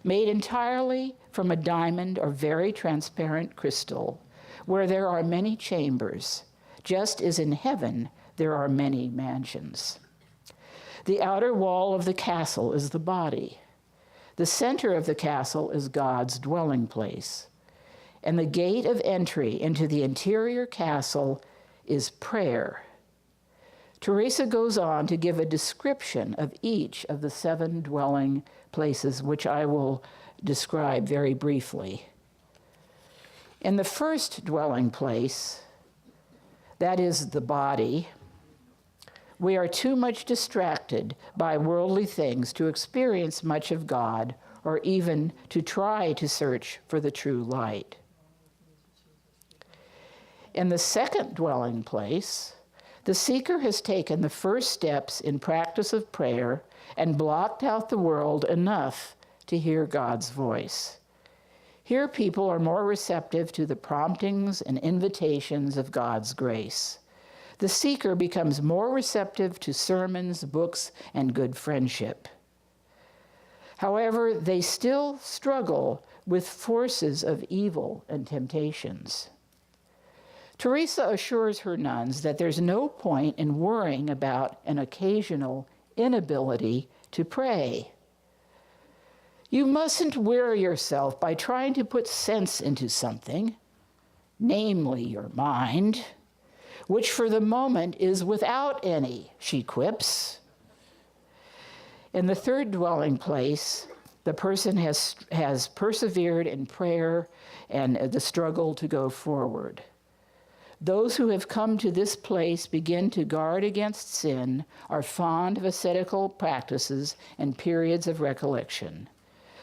made entirely from a diamond or very transparent crystal, where there are many chambers, just as in heaven there are many mansions. The outer wall of the castle is the body. The center of the castle is God's dwelling place. And the gate of entry into the interior castle is prayer. Teresa goes on to give a description of each of the 7 dwelling places, which I will describe very briefly. In the first dwelling place, that is the body, we are too much distracted by worldly things to experience much of God or even to try to search for the true light. In the second dwelling place, the seeker has taken the first steps in practice of prayer and blocked out the world enough to hear God's voice. Here people are more receptive to the promptings and invitations of God's grace. The seeker becomes more receptive to sermons, books, and good friendship. However, they still struggle with forces of evil and temptations. Teresa assures her nuns that there's no point in worrying about an occasional inability to pray. You mustn't weary yourself by trying to put sense into something, namely your mind, which for the moment is without any, she quips. In the third dwelling place, the person has persevered in prayer and the struggle to go forward. Those who have come to this place begin to guard against sin, are fond of ascetical practices and periods of recollection.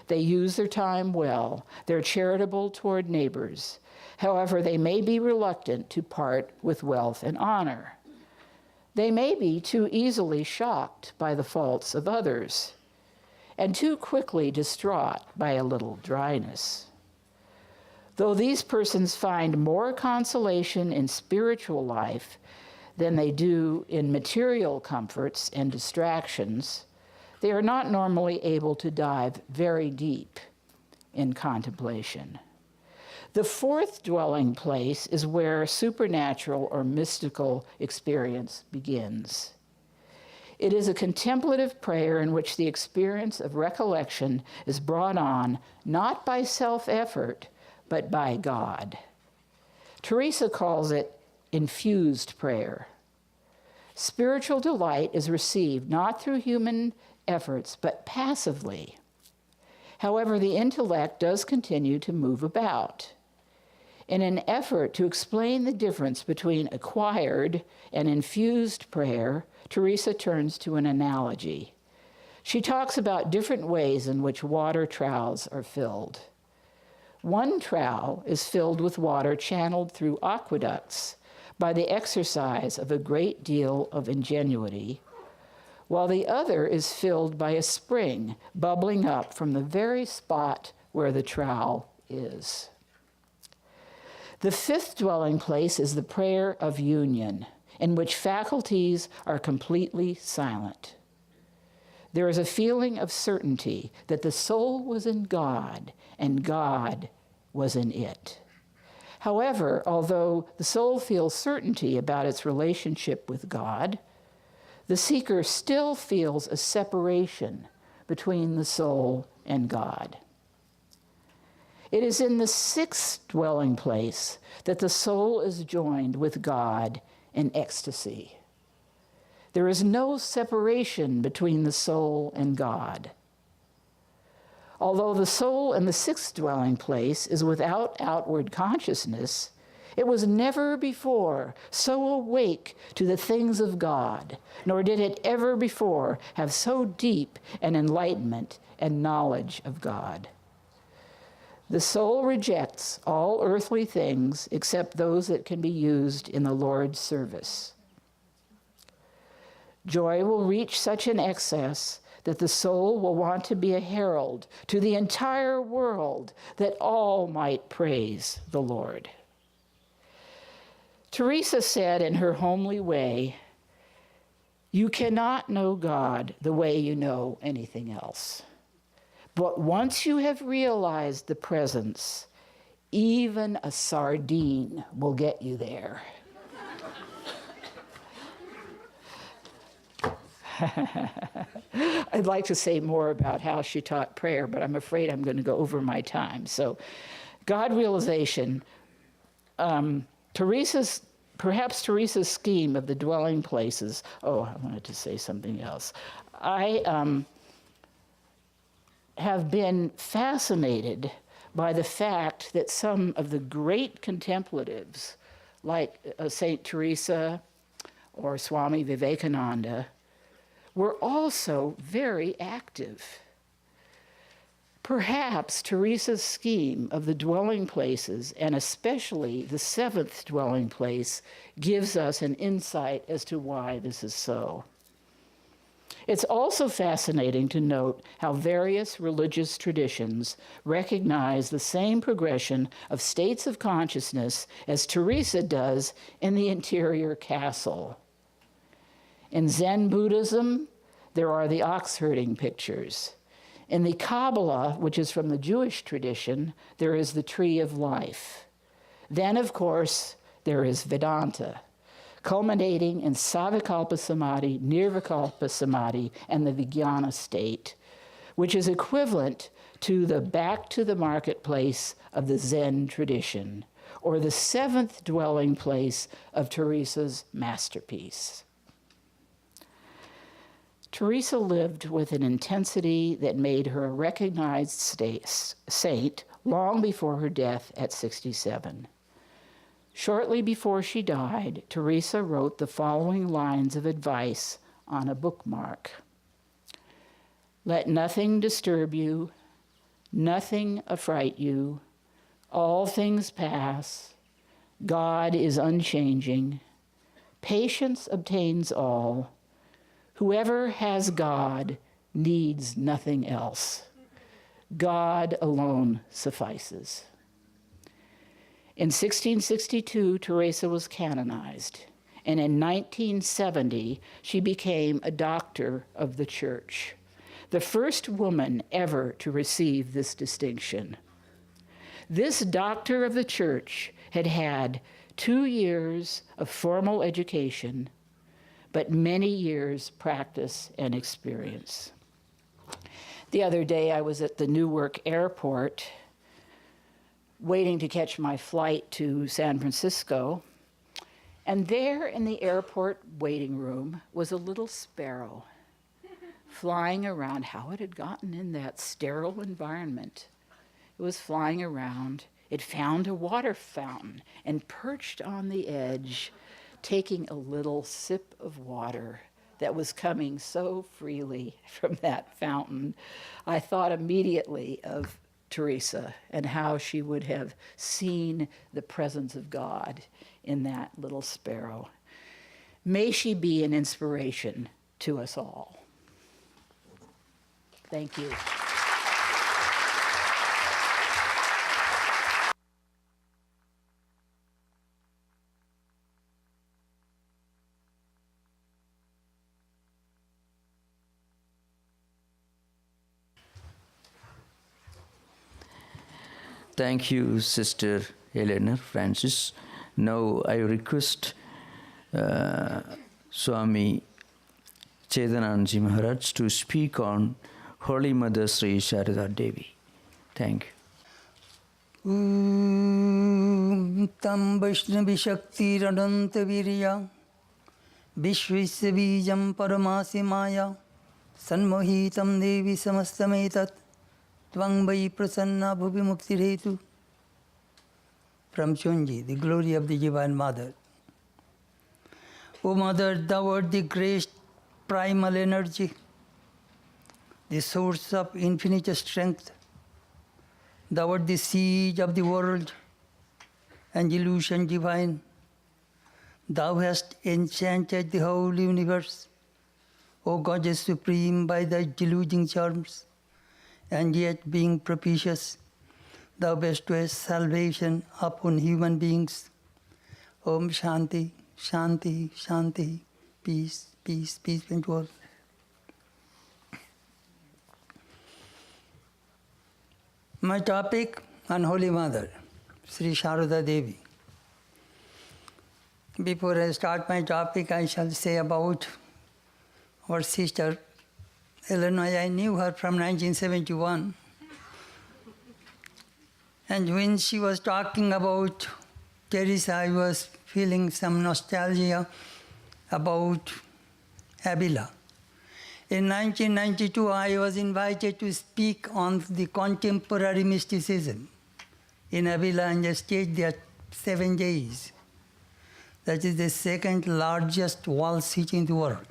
They use their time well. They're charitable toward neighbors. However, they may be reluctant to part with wealth and honor. They may be too easily shocked by the faults of others and too quickly distraught by a little dryness. Though these persons find more consolation in spiritual life than they do in material comforts and distractions, they are not normally able to dive very deep in contemplation. The fourth dwelling place is where supernatural or mystical experience begins. It is a contemplative prayer in which the experience of recollection is brought on not by self-effort, but by God. Teresa calls it infused prayer. Spiritual delight is received not through human efforts, but passively. However, the intellect does continue to move about. In an effort to explain the difference between acquired and infused prayer, Teresa turns to an analogy. She talks about different ways in which water troughs are filled. One trough is filled with water channeled through aqueducts by the exercise of a great deal of ingenuity, while the other is filled by a spring bubbling up from the very spot where the trough is. The fifth dwelling place is the prayer of union, in which faculties are completely silent. There is a feeling of certainty that the soul was in God and God was in it. However, although the soul feels certainty about its relationship with God, the seeker still feels a separation between the soul and God. It is in the sixth dwelling place that the soul is joined with God in ecstasy. There is no separation between the soul and God. Although the soul in the sixth dwelling place is without outward consciousness, it was never before so awake to the things of God, nor did it ever before have so deep an enlightenment and knowledge of God. The soul rejects all earthly things except those that can be used in the Lord's service. Joy will reach such an excess that the soul will want to be a herald to the entire world, that all might praise the Lord. Teresa said in her homely way, "You cannot know God the way you know anything else. But once you have realized the presence, even a sardine will get you there." I'd like to say more about how she taught prayer, but I'm afraid I'm going to go over my time. So, God realization, perhaps Teresa's scheme of the dwelling places. Oh, I wanted to say something else. I have been fascinated by the fact that some of the great contemplatives, like Saint Teresa or Swami Vivekananda, were also very active. Perhaps Teresa's scheme of the dwelling places, and especially the seventh dwelling place, gives us an insight as to why this is so. It's also fascinating to note how various religious traditions recognize the same progression of states of consciousness as Teresa does in the interior castle. In Zen Buddhism, there are the ox herding pictures. In the Kabbalah, which is from the Jewish tradition, there is the tree of life. Then, of course, there is Vedanta, culminating in Savikalpa Samadhi, Nirvikalpa Samadhi, and the Vijnana state, which is equivalent to the back to the marketplace of the Zen tradition, or the seventh dwelling place of Teresa's masterpiece. Teresa lived with an intensity that made her a recognized saint long before her death at 67. Shortly before she died, Teresa wrote the following lines of advice on a bookmark. "Let nothing disturb you, nothing affright you. All things pass. God is unchanging. Patience obtains all. Whoever has God needs nothing else. God alone suffices." In 1662, Teresa was canonized, and in 1970, she became a doctor of the Church, the first woman ever to receive this distinction. This doctor of the Church had had 2 years of formal education, but many years' practice and experience. The other day, I was at the Newark airport waiting to catch my flight to San Francisco, and there in the airport waiting room was a little sparrow flying around. How it had gotten in that sterile environment. It was flying around. It found a water fountain and perched on the edge, taking a little sip of water that was coming so freely from that fountain. I thought immediately of Teresa and how she would have seen the presence of God in that little sparrow. May she be an inspiration to us all. Thank you. Thank you, Sister Eleanor Francis. Now I request Swami Chetanananda Maharaj to speak on Holy Mother Sri Sarada Devi. Thank you. Tam Vaishnavi Shakti Radanta Virya Vishvisya Bijam Paramasi Maya Sanmohitam Devi Samastametat Tvang Vai Prasanna Bhuvi Mukti Hetu. From Chunji, the glory of the Divine Mother. O Mother, thou art the great primal energy, the source of infinite strength. Thou art the siege of the world and illusion divine. Thou hast enchanted the whole universe O Goddess Supreme, by thy deluding charms, and yet being propitious, thou bestowest salvation upon human beings. Om Shanti, Shanti, Shanti, peace, peace, peace be to all. My topic on Holy Mother, Sri Sarada Devi. Before I start my topic, I shall say about our sister Eleanor. I knew her from 1971. And when she was talking about Teresa, I was feeling some nostalgia about Avila. In 1992, I was invited to speak on the contemporary mysticism in Avila, and I stayed there 7 days. That is the second largest wall city in the world.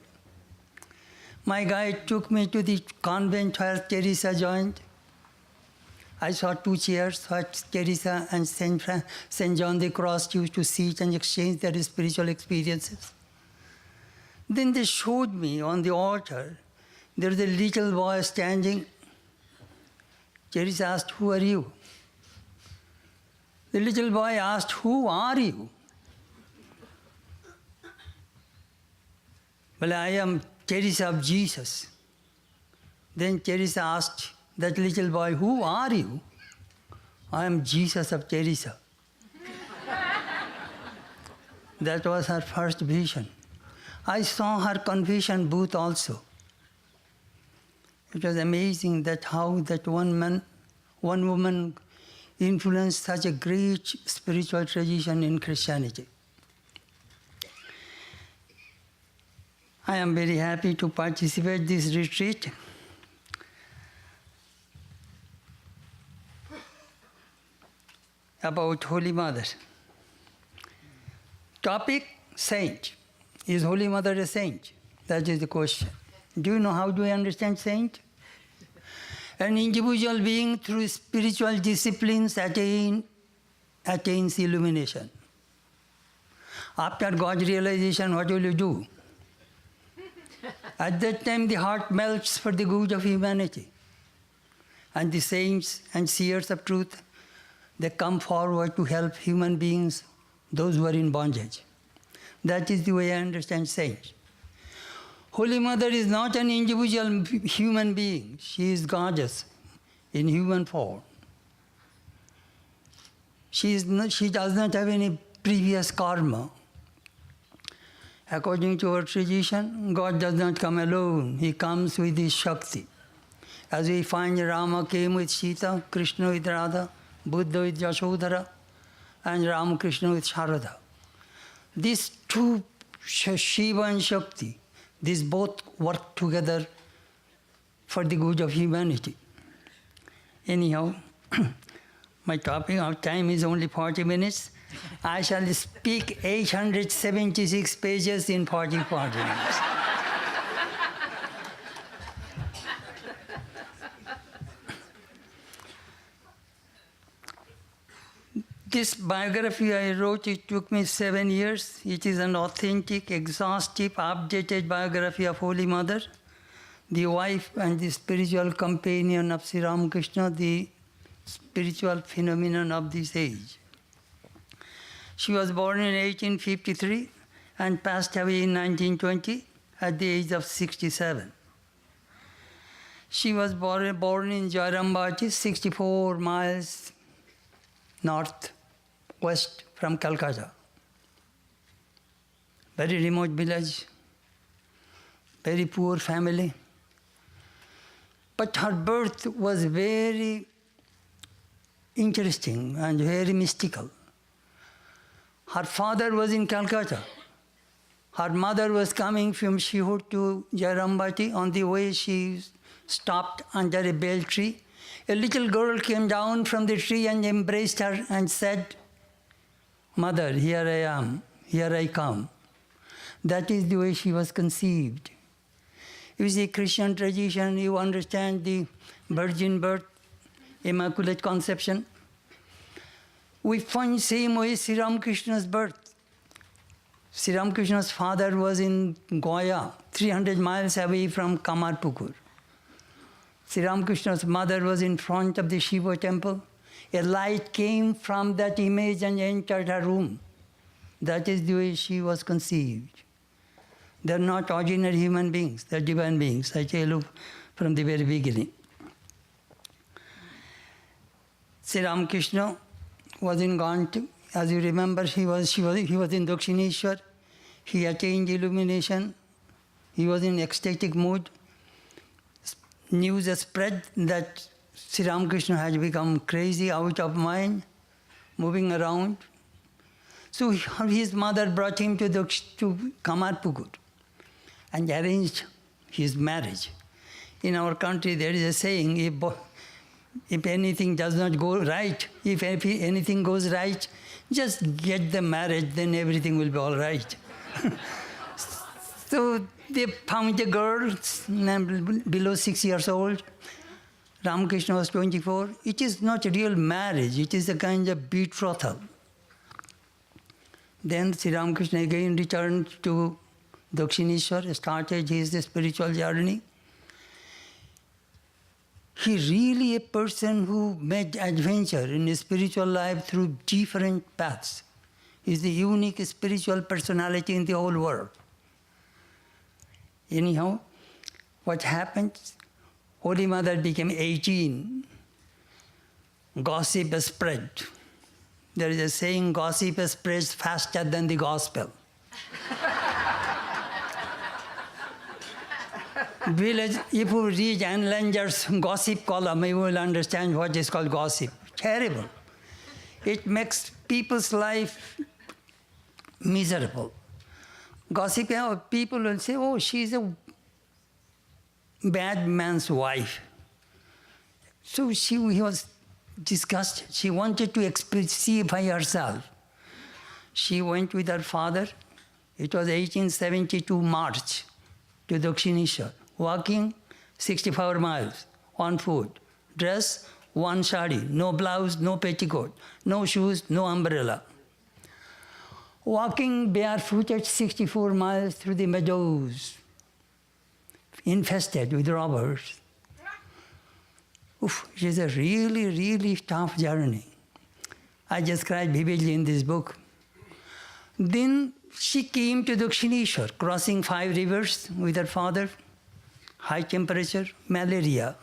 My guide took me to the convent where Teresa joined. I saw 2 chairs where Teresa and Saint John the Cross used to sit and exchange their spiritual experiences. Then they showed me on the altar, there was a little boy standing. Teresa asked, "Who are you?" The little boy asked, "Who are you?" Well, I am Teresa of Jesus. Then Teresa asked that little boy, "Who are you?" "I am Jesus of Teresa." That was her first vision. I saw her confession booth also. It was amazing that how that one woman influenced such a great spiritual tradition in Christianity. I am very happy to participate in this retreat. About Holy Mother. Topic, saint. Is Holy Mother a saint? That is the question. Do you know how do I understand saint? An individual being through spiritual disciplines attains illumination. After God's realization, what will you do? At that time, the heart melts for the good of humanity. And the saints and seers of truth, they come forward to help human beings, those who are in bondage. That is the way I understand saints. Holy Mother is not an individual human being. She is goddess in human form. She does not have any previous karma. According to our tradition, God does not come alone. He comes with His Shakti. As we find Rama came with Sita, Krishna with Radha, Buddha with Yashodhara, and Ramakrishna with Sarada. These two, Shiva and Shakti, these both work together for the good of humanity. Anyhow, my topic of time is only 40 minutes. I shall speak 876 pages in 40 minutes. This biography I wrote, it took me 7 years. It is an authentic, exhaustive, updated biography of Holy Mother, the wife and the spiritual companion of Sri Ramakrishna, the spiritual phenomenon of this age. She was born in 1853 and passed away in 1920 at the age of 67. She was born in Jairambati, 64 miles northwest from Calcutta. Very remote village, very poor family. But her birth was very interesting and very mystical. Her father was in Calcutta. Her mother was coming from Shihur to Jairambati. On the way, she stopped under a bel tree. A little girl came down from the tree and embraced her and said, "Mother, here I am, here I come." That is the way she was conceived. You see, Christian tradition, you understand the virgin birth, immaculate conception. We find same way Sri Ramakrishna's birth. Sri Ramakrishna's father was in Goya, 300 miles away from Kamarpukur. Sri Ramakrishna's mother was in front of the Shiva temple. A light came from that image and entered her room. That is the way she was conceived. They're not ordinary human beings, they're divine beings. I tell you from the very beginning. Sri Ramakrishna was in Gantu. As you remember, he was in Dakshineshwar. He attained illumination. He was in ecstatic mood. News spread that Sri Ramakrishna had become crazy, out of mind, moving around. So his mother brought him to Kamarpukur and arranged his marriage. In our country, there is a saying, if anything does not go right, if anything goes right, just get the marriage, then everything will be all right. So they found a girl below 6 years old. Ramakrishna was 24. It is not a real marriage, it is a kind of betrothal. Then Sri Ramakrishna again returned to Dakshineshwar, started his spiritual journey. He really a person who made adventure in his spiritual life through different paths. He's the unique spiritual personality in the whole world. Anyhow, what happened? Holy Mother became 18. Gossip spread. There is a saying, gossip spreads faster than the gospel. Village, if you read Anne Langer's gossip column, you will understand what is called gossip. Terrible. It makes people's life miserable. Gossip, people will say, oh, she's a bad man's wife. So he was disgusted. She wanted to see by herself. She went with her father. It was 1872 March to Dakshineshwar. Walking 64 miles on foot. Dress, one sari, no blouse, no petticoat, no shoes, no umbrella. Walking barefooted 64 miles through the meadows, infested with robbers. Oof, it is a really, really tough journey. I described vividly in this book. Then she came to Dakshineshwar, crossing 5 rivers with her father. High temperature, malaria.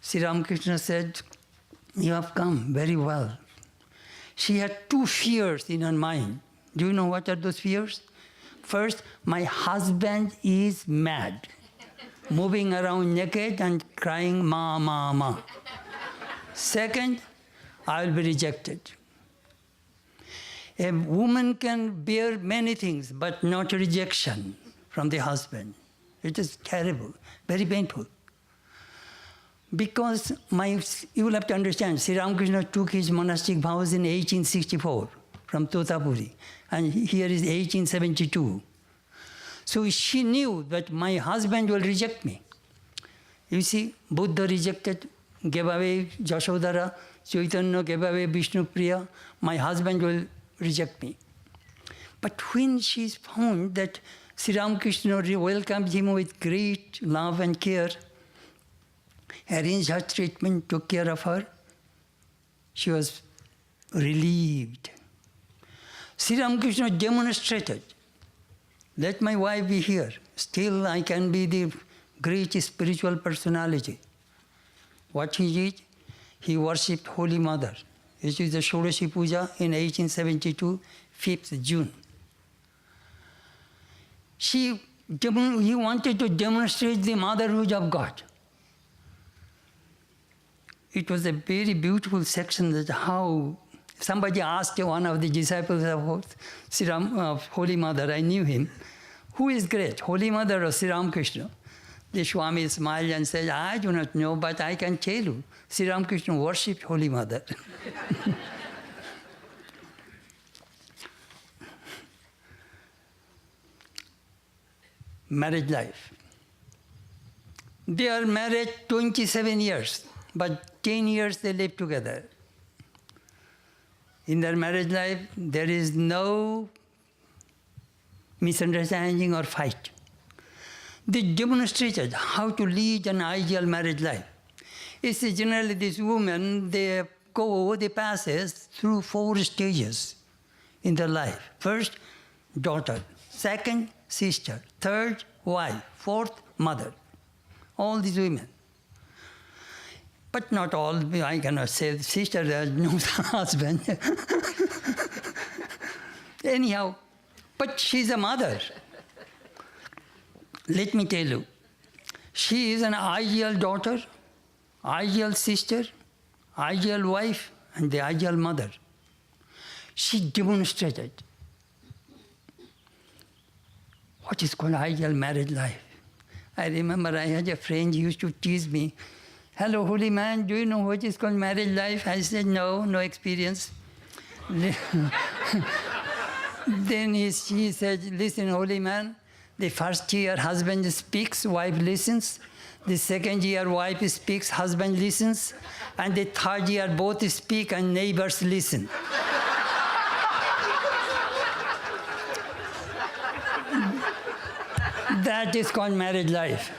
Sri Ramakrishna said, you have come very well. She had 2 fears in her mind. Do you know what are those fears? First, my husband is mad, moving around naked and crying, ma, ma, ma. Second, I will be rejected. A woman can bear many things, but not rejection from the husband. It is terrible, very painful. Because you will have to understand, Sri Ramakrishna took his monastic vows in 1864 from Totapuri, and here is 1872. So she knew that my husband will reject me. You see, Buddha rejected, gave away Jashodhara, Chaitanya gave away Vishnupriya, my husband will reject me. But when she found that Sri Ramakrishna welcomed him with great love and care, arranged her treatment, took care of her, she was relieved. Sri Ramakrishna demonstrated, let my wife be here, still I can be the great spiritual personality. What he did? He worshipped Holy Mother. It is the Shodashi Puja in 1872, 5th June. He wanted to demonstrate the motherhood of God. It was a very beautiful section that how somebody asked one of the disciples of Holy Mother, I knew him, who is great, Holy Mother or Sri Ramakrishna? The Swami smiled and said, I do not know, but I can tell you, Sri Ramakrishna worshipped Holy Mother. Marriage life. They are married 27 years, but 10 years they live together. In their marriage life, there is no misunderstanding or fight. They demonstrated how to lead an ideal marriage life. It's generally these women, they passes through 4 stages in their life. First, daughter. Second, sister. Third, wife. Fourth, mother. All these women. But not all, I cannot say the sister has no husband. Anyhow, but she's a mother. Let me tell you, she is an ideal daughter, ideal sister, ideal wife, and the ideal mother. She demonstrated what is called ideal marriage life. I remember I had a friend who used to tease me, "Hello, holy man, do you know what is called marriage life?" I said, no experience. Then he said, "Listen, holy man, the first year husband speaks, wife listens. The second year wife speaks, husband listens. And the third year both speak and neighbors listen." That is called marriage life.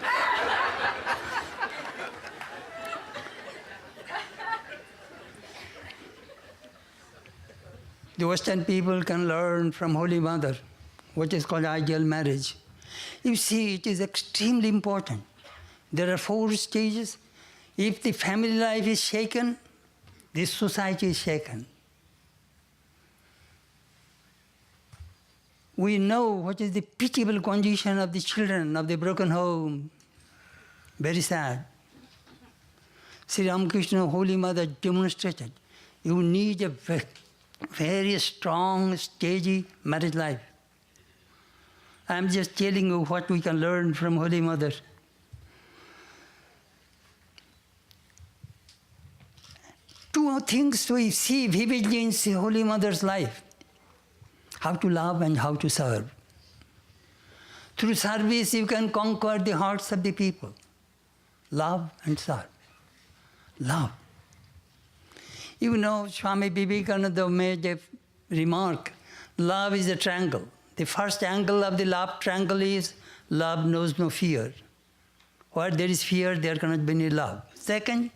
The Western people can learn from Holy Mother what is called ideal marriage. You see, it is extremely important. There are 4 stages. If the family life is shaken, this society is shaken. We know what is the pitiable condition of the children of the broken home. Very sad. Sri Ramakrishna, Holy Mother, demonstrated you need a very strong, steady marriage life. I am just telling you what we can learn from Holy Mother. Two things we see vividly in Holy Mother's life: how to love and how to serve. Through service, you can conquer the hearts of the people. Love and serve. Love. You know, Swami Vivekananda made a remark, love is a triangle. The first angle of the love triangle is love knows no fear. Where there is fear, there cannot be any love. Second,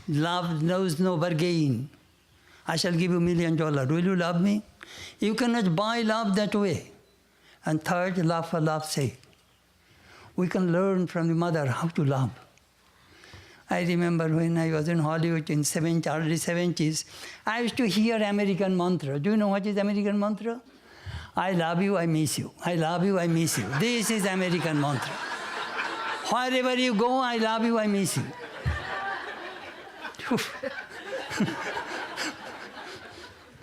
love knows no bargain. I shall give you $1 million. Will you love me? You cannot buy love that way. And third, love for love's sake. We can learn from the mother how to love. I remember when I was in Hollywood in early 70s, I used to hear American mantra. Do you know what is American mantra? I love you, I miss you. I love you, I miss you. This is American mantra. Wherever you go, I love you, I miss you.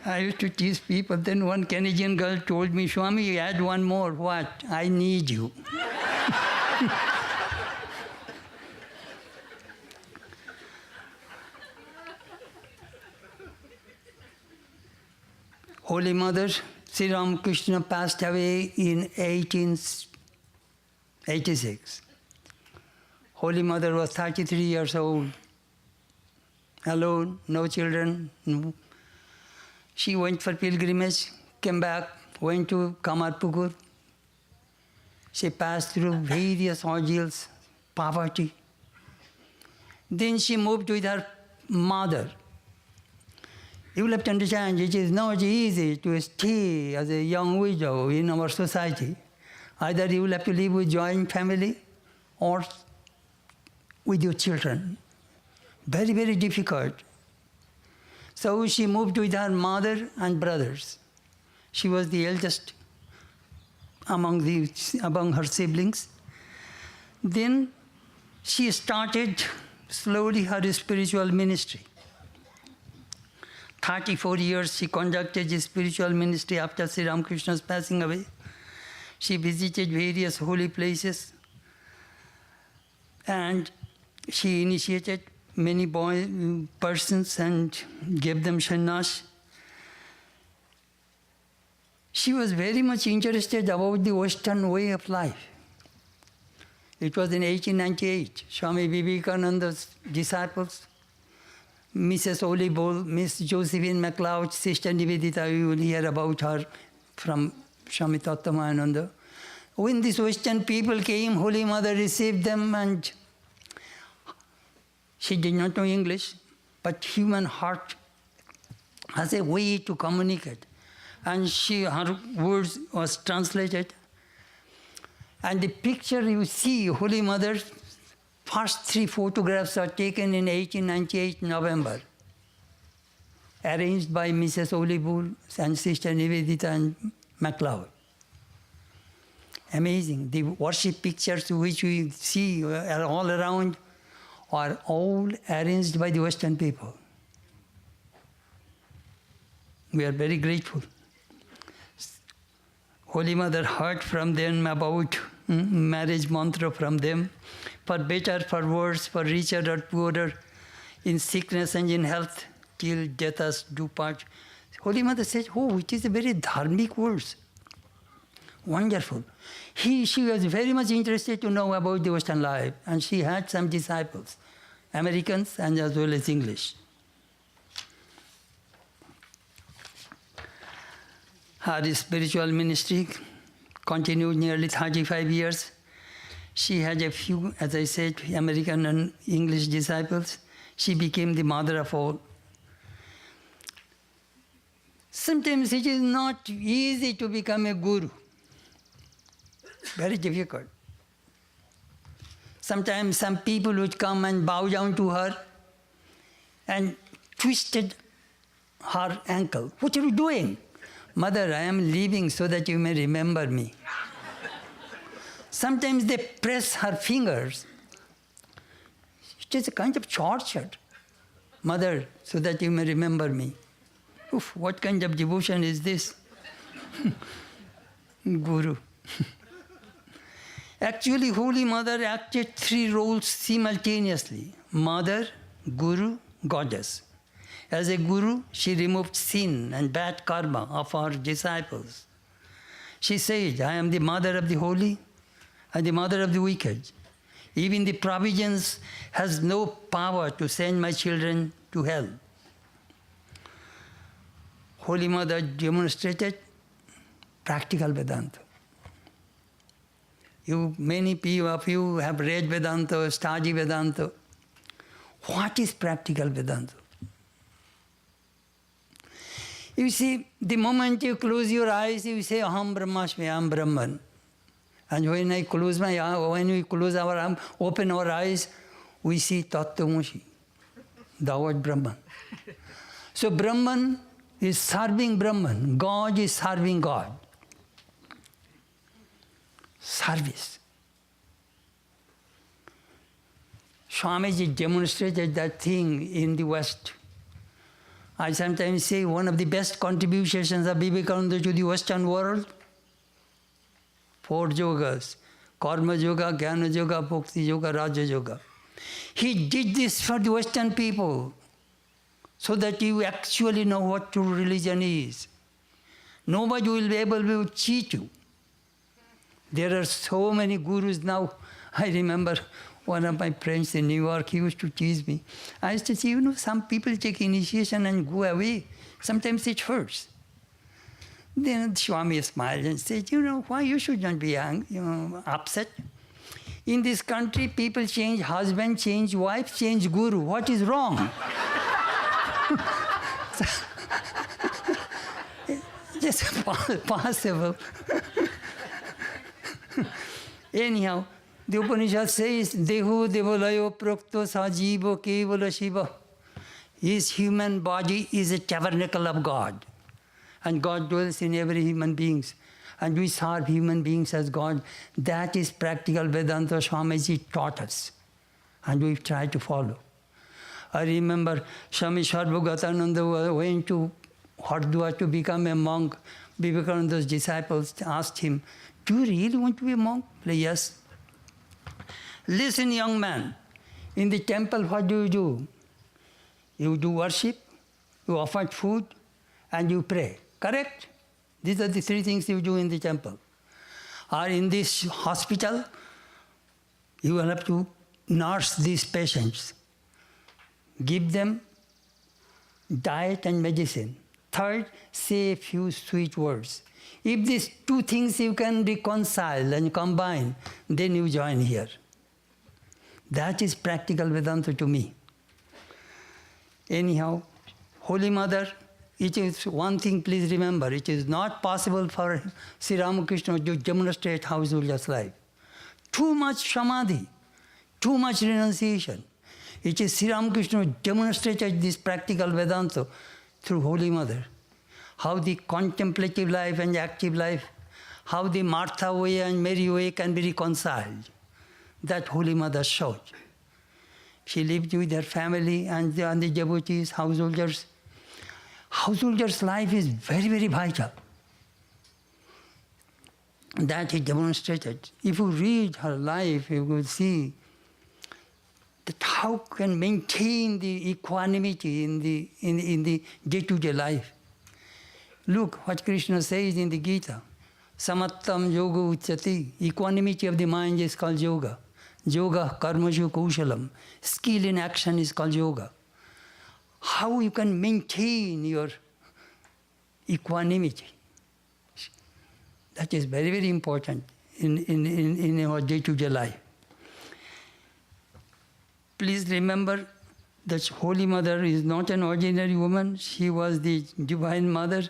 I used to tease people. Then one Canadian girl told me, "Swami, add one more." What? I need you. Holy Mother, Sri Ramakrishna passed away in 1886. Holy Mother was 33 years old, alone, no children. No. She went for pilgrimage, came back, went to Kamarpukur. She passed through various ordeals, poverty. Then she moved with her mother. You will have to understand, it is not easy to stay as a young widow in our society. Either you will have to live with joint family or with your children. Very, very difficult. So she moved with her mother and brothers. She was the eldest among her siblings. Then she started slowly her spiritual ministry. 34 years she conducted spiritual ministry after Sri Ramakrishna's passing away. She visited various holy places and she initiated many persons and gave them sannyas. She was very much interested about the Western way of life. It was in 1898, Swami Vivekananda's disciples, Mrs. Olive, Miss Josephine MacLeod, Sister Nivedita, you will hear about her from Swami Tattwamayananda. When these Western people came, Holy Mother received them, and she did not know English, but human heart has a way to communicate. And her words was translated. And the picture you see, Holy Mother's first 3 photographs are taken in 1898 November, arranged by Mrs. Olibull and Sister Nivedita and MacLeod. Amazing. The worship pictures which we see are all around are all arranged by the Western people. We are very grateful. Holy Mother heard from them about marriage mantra from them, for better, for worse, for richer or poorer, in sickness and in health, till death us do part. Holy Mother said, oh, it is a very dharmic words. Wonderful. She was very much interested to know about the Western life, and she had some disciples, Americans and as well as English. Her spiritual ministry continued nearly 35 years. She had a few, as I said, American and English disciples. She became the mother of all. Sometimes it is not easy to become a guru. Very difficult. Sometimes some people would come and bow down to her and twisted her ankle. What are you doing? Mother, I am leaving so that you may remember me. Sometimes they press her fingers. It is a kind of torture. Mother, so that you may remember me. Oof, what kind of devotion is this? Guru. Actually, Holy Mother acted 3 roles simultaneously: Mother, Guru, Goddess. As a Guru, she removed sin and bad karma of her disciples. She said, I am the mother of the holy and the mother of the wicked. Even the providence has no power to send my children to hell. Holy Mother demonstrated practical Vedanta. Many of you have read Vedanta, studied Vedanta. What is practical Vedanta? You see, the moment you close your eyes, you say, Aham Brahmasmi, Aham Brahman. And when we close open our eyes, we see Tattvamoshi, thou art Brahman. So Brahman is serving Brahman. God is serving God. Service. Swamiji demonstrated that thing in the West. I sometimes say one of the best contributions of Vivekananda to the Western world, 4 yogas: Karma Yoga, Jnana Yoga, Bhakti Yoga, Raja Yoga. He did this for the Western people so that you actually know what true religion is. Nobody will be able to cheat you. There are so many gurus now. I remember one of my friends in New York, he used to tease me. I used to say, some people take initiation and go away. Sometimes it hurts. Then Swami smiled and said, why you should not be upset? In this country, people change husband, change wife, change guru. What is wrong? Just possible. Anyhow, the Upanishad says, Deho devalayo prokto sajivo kevala shiva. His human body is a tabernacle of God. And God dwells in every human being. And we serve human beings as God. That is practical Vedanta Swamiji taught us. And we try to follow. I remember Swami Sarvagatananda went to Hardwar to become a monk. Vivekananda's disciples asked him, do you really want to be a monk? Yes. Listen, young man, in the temple, what do? You do worship, you offer food, and you pray. Correct? These are the 3 things you do in the temple. Or in this hospital, you will have to nurse these patients, give them diet and medicine, Third, say a few sweet words. If these two things you can reconcile and combine, then you join here. That is practical Vedanta to me. Anyhow, Holy Mother, it is one thing, please remember, it is not possible for Sri Ramakrishna to demonstrate householder's life. Too much samadhi, too much renunciation. It is Sri Ramakrishna who demonstrated this practical Vedanta through Holy Mother. How the contemplative life and active life, how the Martha way and Mary way can be reconciled. That Holy Mother showed. She lived with her family and the devotees, householders. Householders' life is very, very vital. That he demonstrated. If you read her life, you will see that how can maintain the equanimity in the day-to-day life. Look what Krishna says in the Gita. Samattam yoga uchyati. Equanimity of the mind is called yoga. Yoga karmashu kaushalam. Skill in action is called yoga. How you can maintain your equanimity. That is very, very important in our day-to-day life. Please remember that Holy Mother is not an ordinary woman. She was the Divine Mother.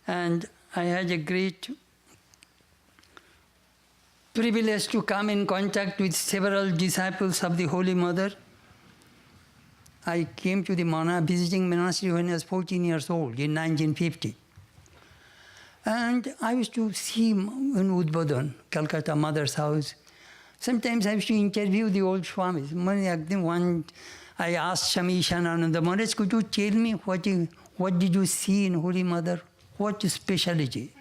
And I had a great privilege to come in contact with several disciples of the Holy Mother. I came to the visiting monastery when I was 14 years old in 1950. And I used to see in Udbodhan, Calcutta, Mother's house. Sometimes I used to interview the old Swamis. One, I asked Swami Chetanananda, Maharaj, could you tell me what did you see in Holy Mother? What speciality?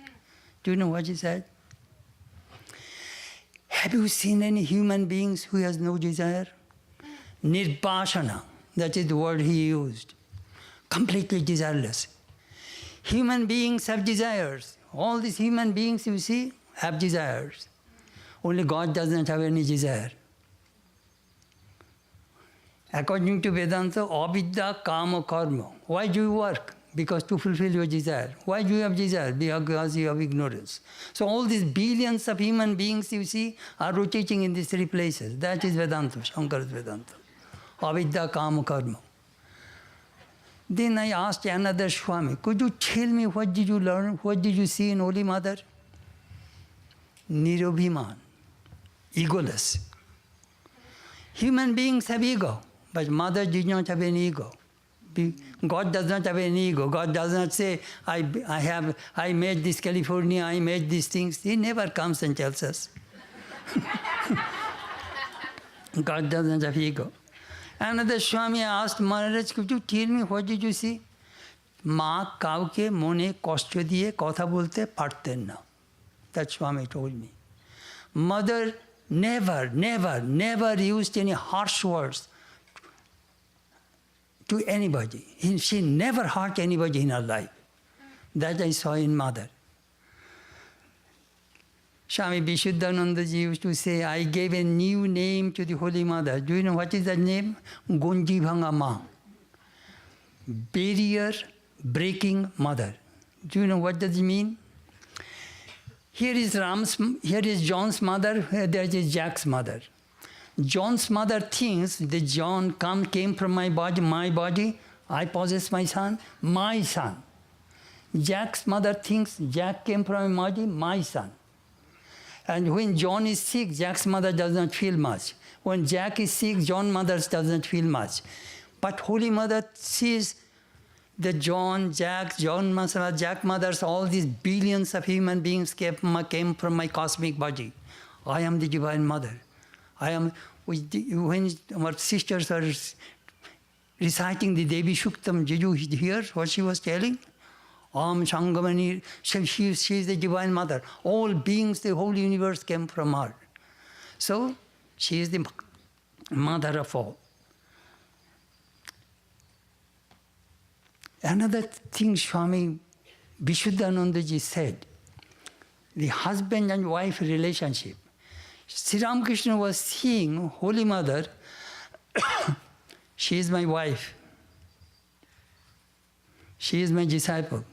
Do you know what he said? Have you seen any human beings who has no desire? Nirbhashana, that is the word he used. Completely desireless. Human beings have desires. All these human beings you see have desires. Only God does not have any desire. According to Vedanta, avidya, kama, karma. Why do you work? Because to fulfill your desire. Why do you have desire? Because you have ignorance. So all these billions of human beings you see are rotating in these three places. That is Vedanta, Shankara's Vedanta. Avidya, kama, karma. Then I asked another Swami, could you tell me what did you learn? What did you see in Holy Mother? Nirobhiman, egoless. Human beings have ego, but Mother did not have any ego. God does not have any ego. God does not say, I made this California, I made these things. He never comes and tells us. God doesn't have ego. Another Swami asked Maharaj, could you tell me what did you see? Ma kauke mone koshtyo diye kotha bolte parten na. That Swami told me. Mother never used any harsh words to anybody. She never hurt anybody in her life. That I saw in Mother. Swami Vishuddhananda ji used to say, I gave a new name to the Holy Mother. Do you know what is that name? Gunjibhanga Ma. Barrier breaking Mother. Do you know what does it mean? Here is John's mother, there is Jack's mother. John's mother thinks that John came from my body, I possess my son, my son. Jack's mother thinks Jack came from my body, my son. And when John is sick, Jack's mother does not feel much. When Jack is sick, John's mother does not feel much. But Holy Mother sees that Jack mothers, all these billions of human beings came from my cosmic body. I am the Divine Mother. When our sisters are reciting the Devi Shuktam, did you hear what she was telling? Om Shangamani, she is the Divine Mother. All beings, the whole universe came from her. So, she is the mother of all. Another thing Swami Vishuddhananda ji said, the husband and wife relationship. Sri Ramakrishna was seeing Holy Mother, she is my wife. She is my disciple.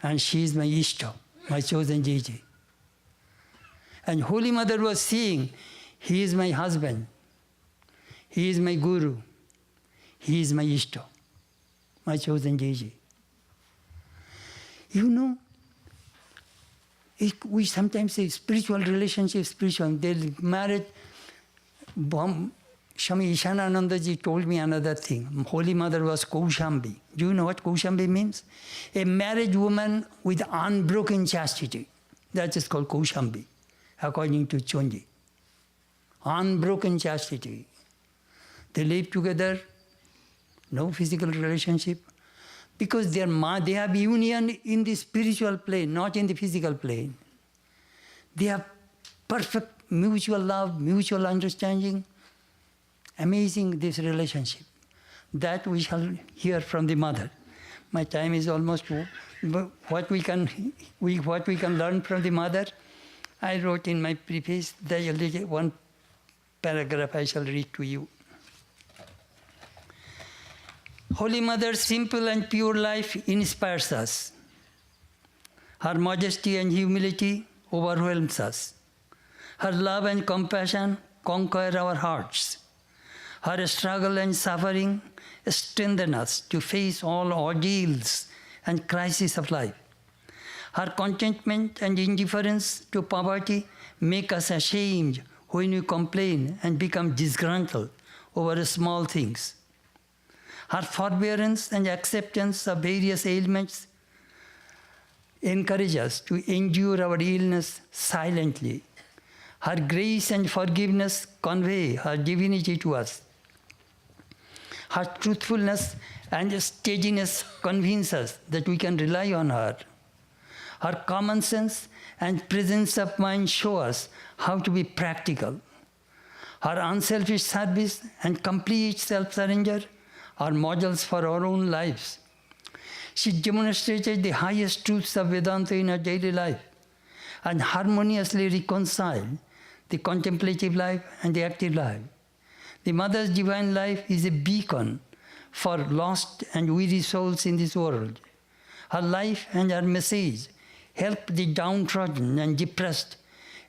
and she is my Ishta, my chosen JJ. And Holy Mother was saying, he is my husband, he is my Guru, he is my Ishta, my chosen JJ. You know, we sometimes say spiritual relationship, spiritual. They married. Swami Chetanananda ji told me another thing. Holy Mother was Kaushambi. Do you know what Kaushambi means? A married woman with unbroken chastity. That is called Kaushambi, according to Chonji. Unbroken chastity. They live together, no physical relationship, because they have union in the spiritual plane, not in the physical plane. They have perfect mutual love, mutual understanding. Amazing, this relationship. That we shall hear from the mother. My time is almost over. But what we can learn from the mother, I wrote in my preface, one paragraph I shall read to you. Holy Mother's simple and pure life inspires us. Her modesty and humility overwhelms us. Her love and compassion conquer our hearts. Her struggle and suffering strengthen us to face all ordeals and crises of life. Her contentment and indifference to poverty make us ashamed when we complain and become disgruntled over small things. Her forbearance and acceptance of various ailments encourage us to endure our illness silently. Her grace and forgiveness convey her divinity to us. Her truthfulness and steadiness convince us that we can rely on her. Her common sense and presence of mind show us how to be practical. Her unselfish service and complete self-surrender are models for our own lives. She demonstrated the highest truths of Vedanta in her daily life and harmoniously reconciled the contemplative life and the active life. The Mother's divine life is a beacon for lost and weary souls in this world. Her life and her message help the downtrodden and depressed,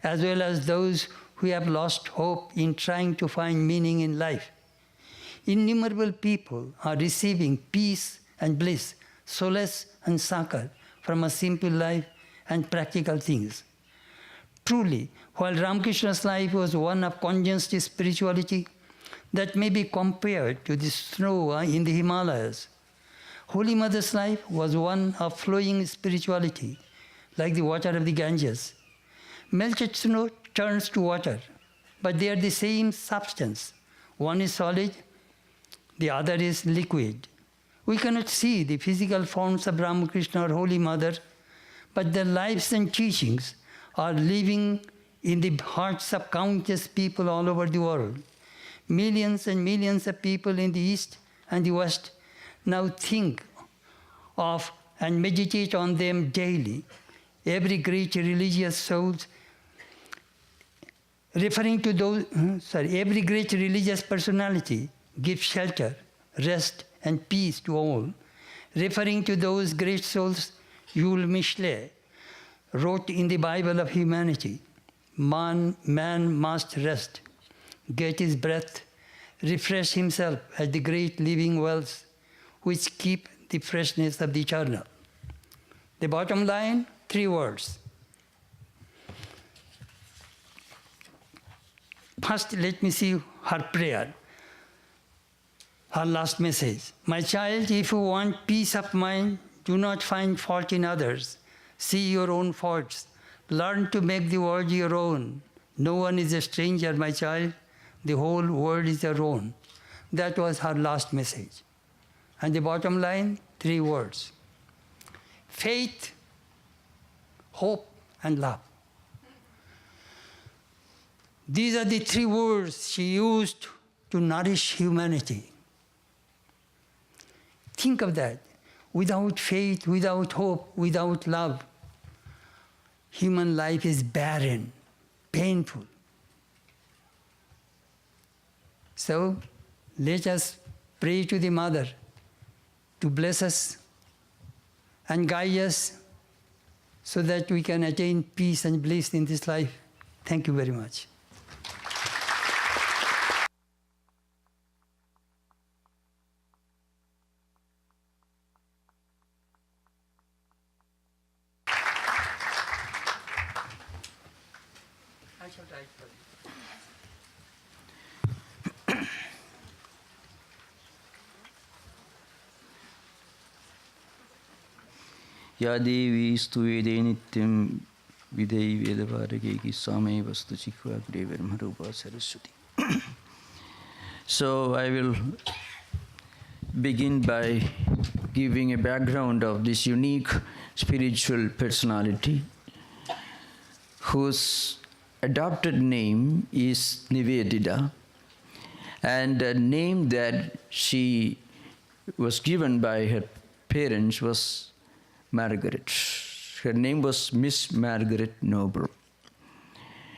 as well as those who have lost hope in trying to find meaning in life. Innumerable people are receiving peace and bliss, solace and succor from a simple life and practical things. Truly, while Ramakrishna's life was one of condensed spirituality that may be compared to the snow in the Himalayas, Holy Mother's life was one of flowing spirituality, like the water of the Ganges. Melted snow turns to water, but they are the same substance. One is solid, the other is liquid. We cannot see the physical forms of Ramakrishna or Holy Mother, but their lives and teachings are living in the hearts of countless people all over the world. Millions and millions of people in the East and the West now think of and meditate on them daily. Every great religious soul, every great religious personality gives shelter, rest, and peace to all. Referring to those great souls, Jules Michelet wrote in the Bible of humanity, man must rest, get his breath, refresh himself at the great living wells which keep the freshness of the eternal. The bottom line, 3 words. First, let me see her prayer, her last message. My child, if you want peace of mind, do not find fault in others. See your own faults. Learn to make the world your own. No one is a stranger, my child. The whole world is your own. That was her last message. And the bottom line, 3 words. Faith, hope, and love. These are the 3 words she used to nourish humanity. Think of that. Without faith, without hope, without love, human life is barren, painful. So, let us pray to the Mother to bless us and guide us so that we can attain peace and bliss in this life. Thank you very much. Ya Devi stuvede nityam videi vedavarageki same vastu chikva Brahmarupa Saraswati. So I will begin by giving a background of this unique spiritual personality whose adopted name is Nivedita, and the name that she was given by her parents was Margaret. Her name was Miss Margaret Noble.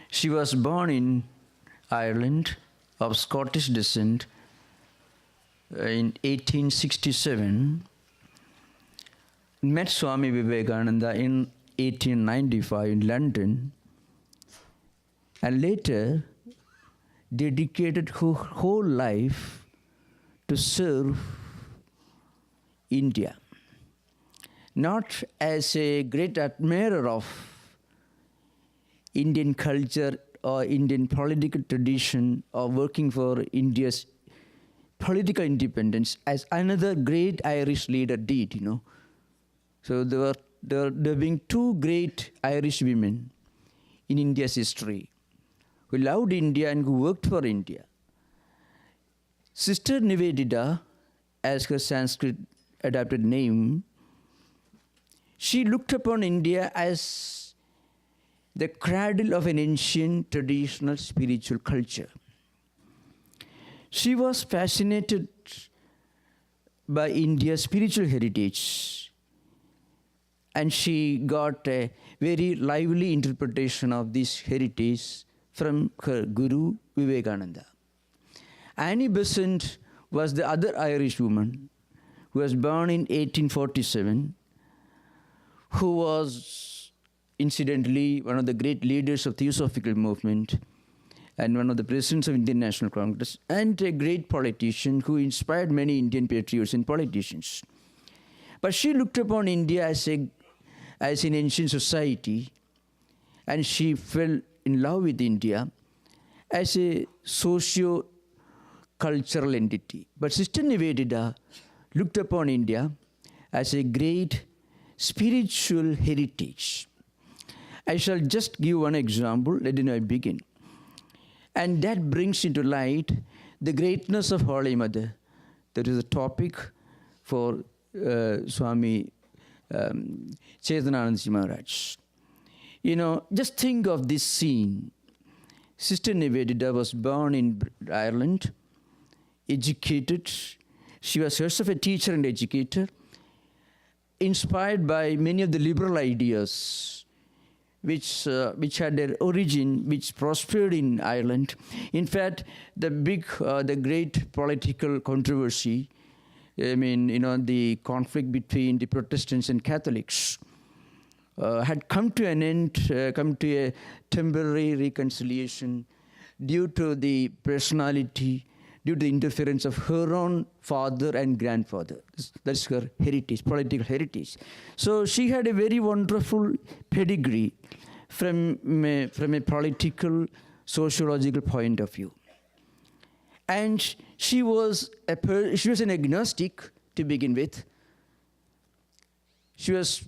She was born in Ireland of Scottish descent in 1867. Met Swami Vivekananda in 1895 in London, and later dedicated her whole life to serve India. Not as a great admirer of Indian culture or Indian political tradition or working for India's political independence, as another great Irish leader did, you know. So there being two great Irish women in India's history who loved India and who worked for India. Sister Nivedita, as her Sanskrit adapted name, she looked upon India as the cradle of an ancient traditional spiritual culture. She was fascinated by India's spiritual heritage, and she got a very lively interpretation of this heritage from her Guru Vivekananda. Annie Besant was the other Irish woman who was born in 1847, who was incidentally one of the great leaders of the Theosophical movement and one of the presidents of Indian National Congress, and a great politician who inspired many Indian patriots and politicians. But she looked upon India as an ancient society, and she fell in love with India as a socio-cultural entity. But Sister Nivedita looked upon India as a great spiritual heritage. I shall just give one example, let me begin. And that brings into light the greatness of Holy Mother. That is a topic for Swami Chetanananda Maharaj. You know, just think of this scene. Sister Nivedita was born in Ireland, educated. She was herself a teacher and educator, inspired by many of the liberal ideas which had their origin, which prospered in Ireland. In fact, the great political controversy, the conflict between the Protestants and Catholics had come to an end, come to a temporary reconciliation due to the personality, due to the interference of her own father and grandfather. That's her heritage, political heritage. So she had a very wonderful pedigree from a political, sociological point of view. And she was an agnostic to begin with. She was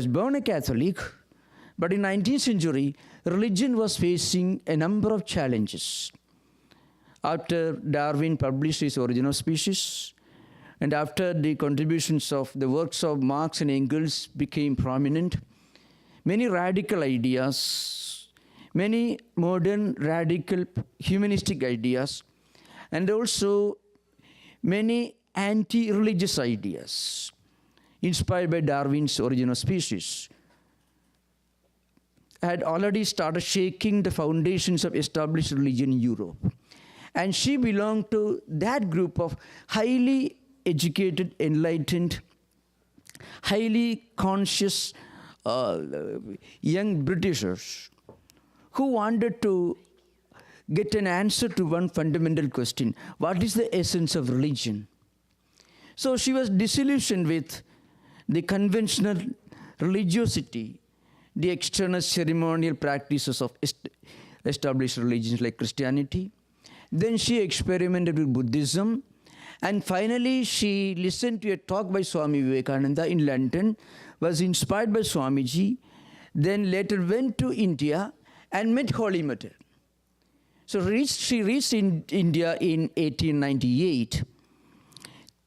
born a Catholic, but in 19th century, religion was facing a number of challenges. After Darwin published his Origin of Species, and after the contributions of the works of Marx and Engels became prominent, many radical ideas, many modern radical humanistic ideas, and also many anti-religious ideas inspired by Darwin's Origin of Species had already started shaking the foundations of established religion in Europe. And she belonged to that group of highly educated, enlightened, highly conscious young Britishers who wanted to get an answer to one fundamental question: what is the essence of religion? So she was disillusioned with the conventional religiosity, the external ceremonial practices of established religions like Christianity. Then she experimented with Buddhism. And finally, she listened to a talk by Swami Vivekananda in London, was inspired by Swamiji, then later went to India and met Holy Mother. So she reached in India in 1898.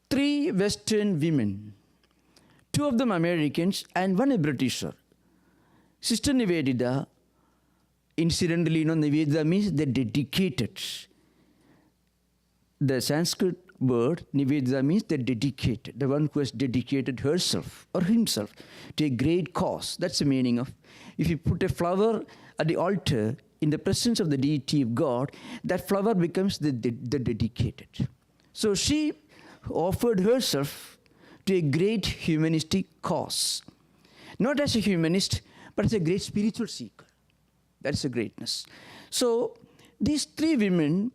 3 Western women, 2 of them Americans and 1 a Britisher. Sister Nivedita, incidentally, Nivedita means they dedicated. The Sanskrit word Nivedita means they dedicated, the one who has dedicated herself or himself to a great cause. That's the meaning of, if you put a flower at the altar in the presence of the deity of God, that flower becomes the dedicated. So she offered herself to a great humanistic cause. Not as a humanist, but as a great spiritual seeker. That's a greatness. So these 3 women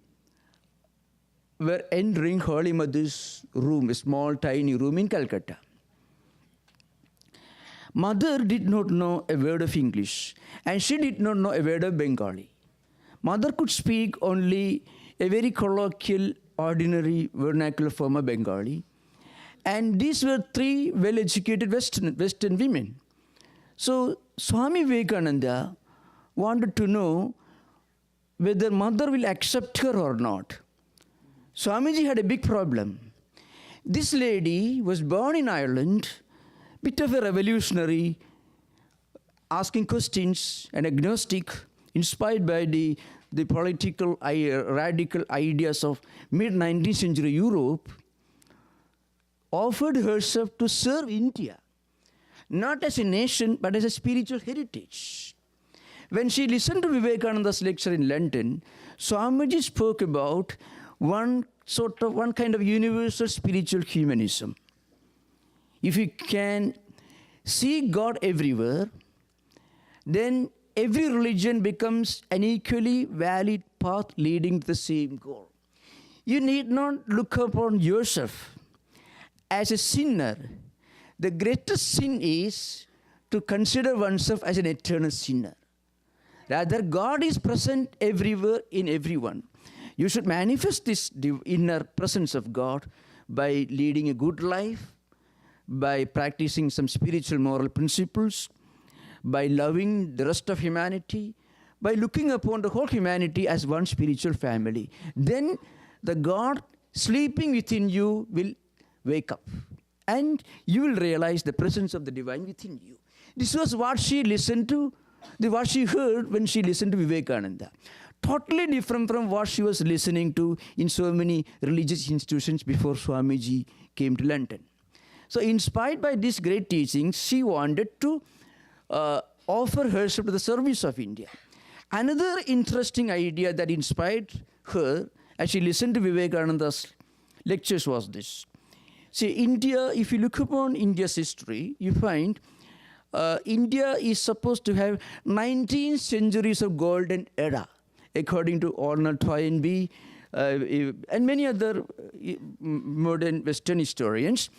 were entering Holy Mother's room, a small tiny room in Calcutta. Mother did not know a word of English, and she did not know a word of Bengali. Mother could speak only a very colloquial, ordinary vernacular form of Bengali. And these were 3 well-educated Western women. So Swami Vivekananda wanted to know whether mother will accept her or not. Swamiji had a big problem. This lady was born in Ireland, bit of a revolutionary, asking questions, an agnostic, inspired by the political radical ideas of mid-19th century Europe, offered herself to serve India, not as a nation, but as a spiritual heritage. When she listened to Vivekananda's lecture in London, Swamiji spoke about one kind of universal spiritual humanism. If you can see God everywhere, then every religion becomes an equally valid path leading to the same goal. You need not look upon yourself as a sinner. The greatest sin is to consider oneself as an eternal sinner. Rather, God is present everywhere in everyone. You should manifest this inner presence of God by leading a good life, by practicing some spiritual moral principles, by loving the rest of humanity, by looking upon the whole humanity as one spiritual family. Then the God sleeping within you will wake up, and you will realize the presence of the divine within you. This was what she listened to, what she heard when she listened to Vivekananda. Totally different from what she was listening to in so many religious institutions before Swamiji came to London. So inspired by these great teachings, she wanted to offer herself to the service of India. Another interesting idea that inspired her as she listened to Vivekananda's lectures was this. See, India, if you look upon India's history, you find India is supposed to have 19 centuries of golden era, according to Arnold Toynbee and many other modern Western historians.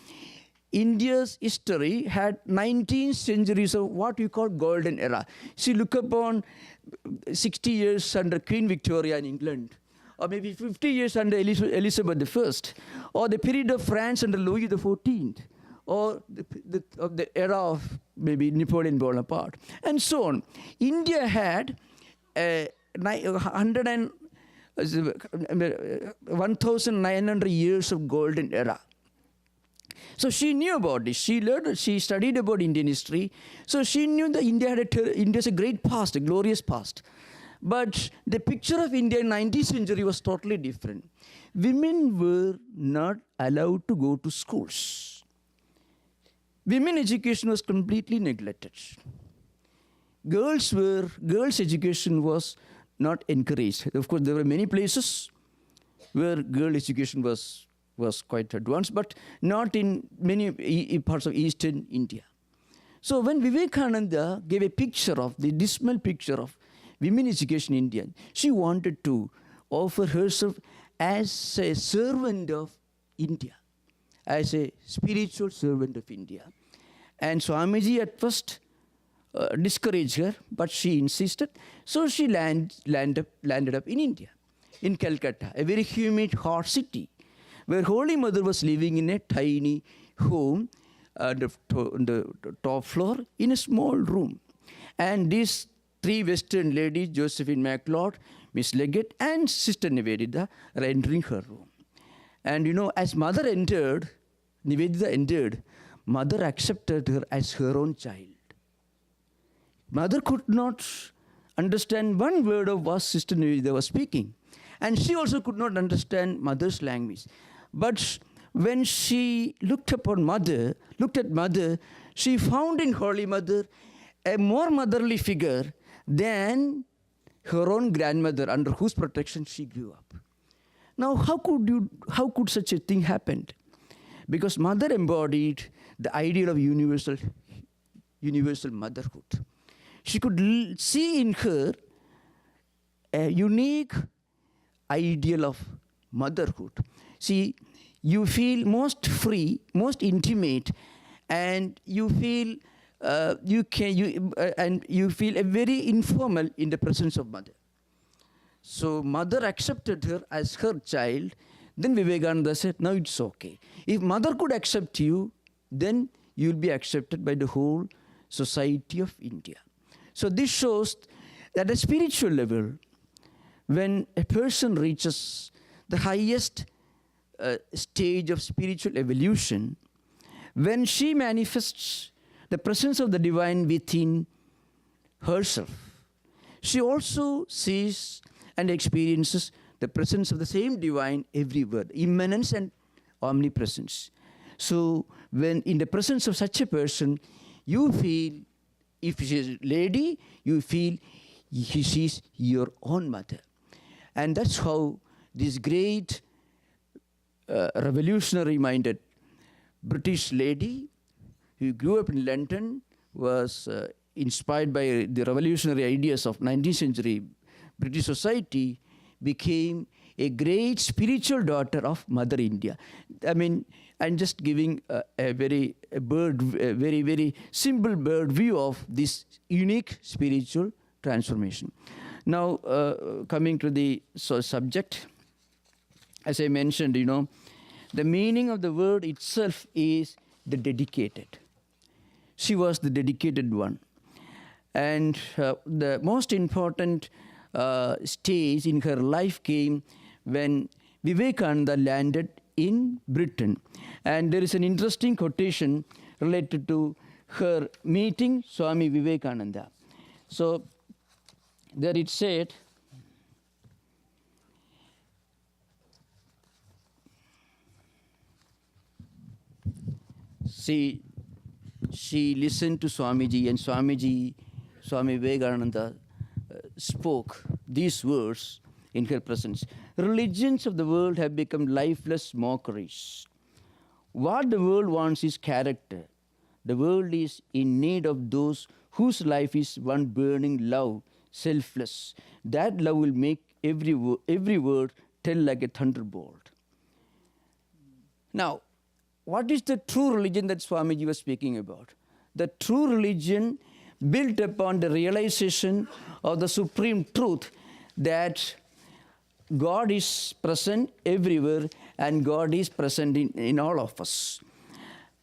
India's history had 19 centuries of what we call golden era. See, look upon 60 years under Queen Victoria in England, or maybe 50 years under Elizabeth I, or the period of France under Louis XIV, or the era of maybe Napoleon Bonaparte, and so on. India had 1,900 years of golden era. So she knew about this. She learned, she studied about Indian history. So she knew that India's a great past, a glorious past. But the picture of India in 19th century was totally different. Women were not allowed to go to schools. Women education was completely neglected. Girls' education was not encouraged. Of course, there were many places where girl education was quite advanced, but not in many parts of eastern India. So when Vivekananda gave a picture of the dismal picture of women education in India, she wanted to offer herself as a servant of India, as a spiritual servant of India. And Swamiji at first discouraged her, but she insisted. So she landed up in India, in Calcutta, a very humid, hot city, where Holy Mother was living in a tiny home on the top floor in a small room. And these three Western ladies, Josephine MacLeod, Miss Leggett, and Sister Nivedita, are entering her room. And as Mother entered, Nivedita entered, Mother accepted her as her own child. Mother could not understand one word of what Sister Nivedita was speaking. And she also could not understand Mother's language. But when she looked at Mother, she found in Holy Mother a more motherly figure than her own grandmother, under whose protection she grew up. Now, how could such a thing happen? Because Mother embodied the ideal of universal motherhood. She could see in her a unique ideal of motherhood. See, you feel most free, most intimate, and you feel you feel very informal in the presence of Mother. So Mother accepted her as her child. Then Vivekananda said, "Now it's okay. If Mother could accept you, then you'll be accepted by the whole society of India." So this shows that at a spiritual level, when a person reaches the highest stage of spiritual evolution, when she manifests the presence of the divine within herself, she also sees and experiences the presence of the same divine everywhere, immanence and omnipresence. So when in the presence of such a person, you feel, if she is a lady, you feel she is your own mother. And that's how this great revolutionary-minded British lady who grew up in London was inspired by the revolutionary ideas of 19th century British society, became a great spiritual daughter of Mother India. I mean, I'm just giving a very simple bird view of this unique spiritual transformation. Now, coming to the subject, as I mentioned, the meaning of the word itself is the dedicated. She was the dedicated one. And the most important stage in her life came when Vivekananda landed in Britain. And there is an interesting quotation related to her meeting Swami Vivekananda. So there it said, she listened to Swamiji, and Swami Vivekananda spoke these words in her presence. Religions of the world have become lifeless mockeries. What the world wants is character. The world is in need of those whose life is one burning love, selfless. That love will make every word tell like a thunderbolt. Now, what is the true religion that Swamiji was speaking about? The true religion built upon the realization of the supreme truth that God is present everywhere and God is present in all of us.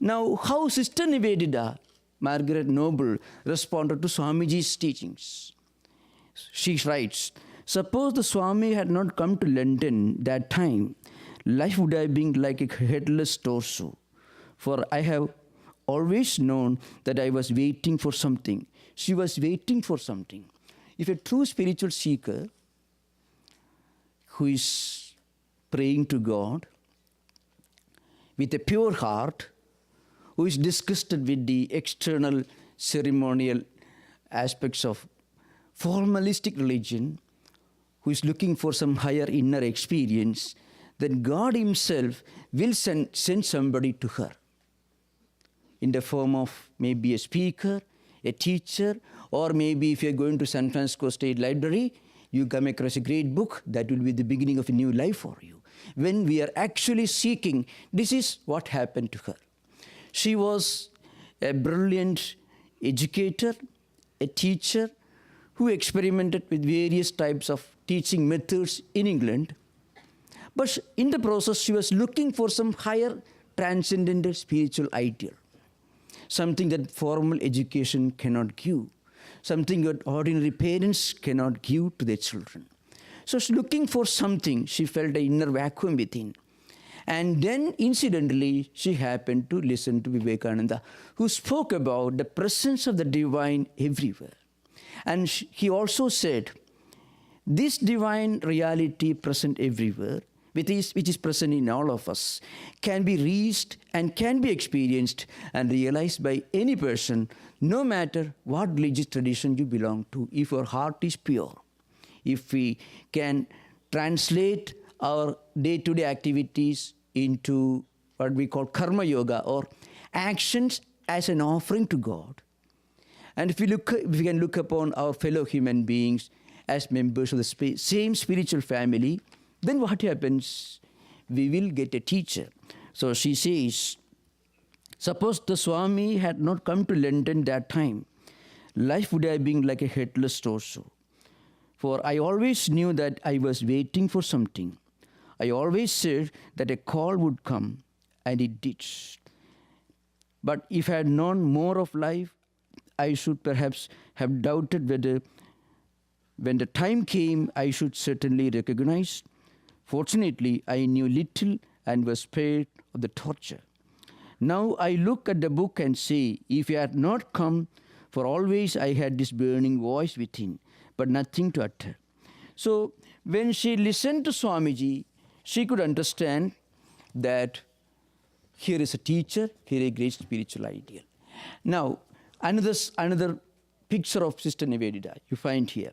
Now, how Sister Nivedita, Margaret Noble, responded to Swamiji's teachings? She writes, "Suppose the Swami had not come to London that time, life would have been like a headless torso. For I have always known that I was waiting for something." She was waiting for something. If a true spiritual seeker who is praying to God with a pure heart, who is disgusted with the external ceremonial aspects of formalistic religion, who is looking for some higher inner experience, then God Himself will send somebody to her. in the form of maybe a speaker, a teacher, or maybe if you're going to San Francisco State Library, you come across a great book, that will be the beginning of a new life for you. When we are actually seeking, this is what happened to her. She was a brilliant educator, a teacher, who experimented with various types of teaching methods in England. But in the process, she was looking for some higher transcendental spiritual ideal, something that formal education cannot give, something that ordinary parents cannot give to their children. So she's looking for something. She felt an inner vacuum within. And then, incidentally, she happened to listen to Vivekananda, who spoke about the presence of the divine everywhere. And he also said, this divine reality present everywhere, which is present in all of us, can be reached and can be experienced and realized by any person, no matter what religious tradition you belong to, if your heart is pure. If we can translate our day-to-day activities into what we call karma yoga, or actions as an offering to God. And if we can look upon our fellow human beings as members of the same spiritual family, then what happens? We will get a teacher. So she says, suppose the Swami had not come to London that time, life would have been like a headless torso. For I always knew that I was waiting for something. I always said that a call would come, and it did. But if I had known more of life, I should perhaps have doubted whether, when the time came, I should certainly recognize. Fortunately, I knew little and was spared of the torture. Now I look at the book and say, if I had not come, for always I had this burning voice within, but nothing to utter. So when she listened to Swamiji, she could understand that here is a teacher, here is a great spiritual ideal. Now, another picture of Sister Nivedita you find here.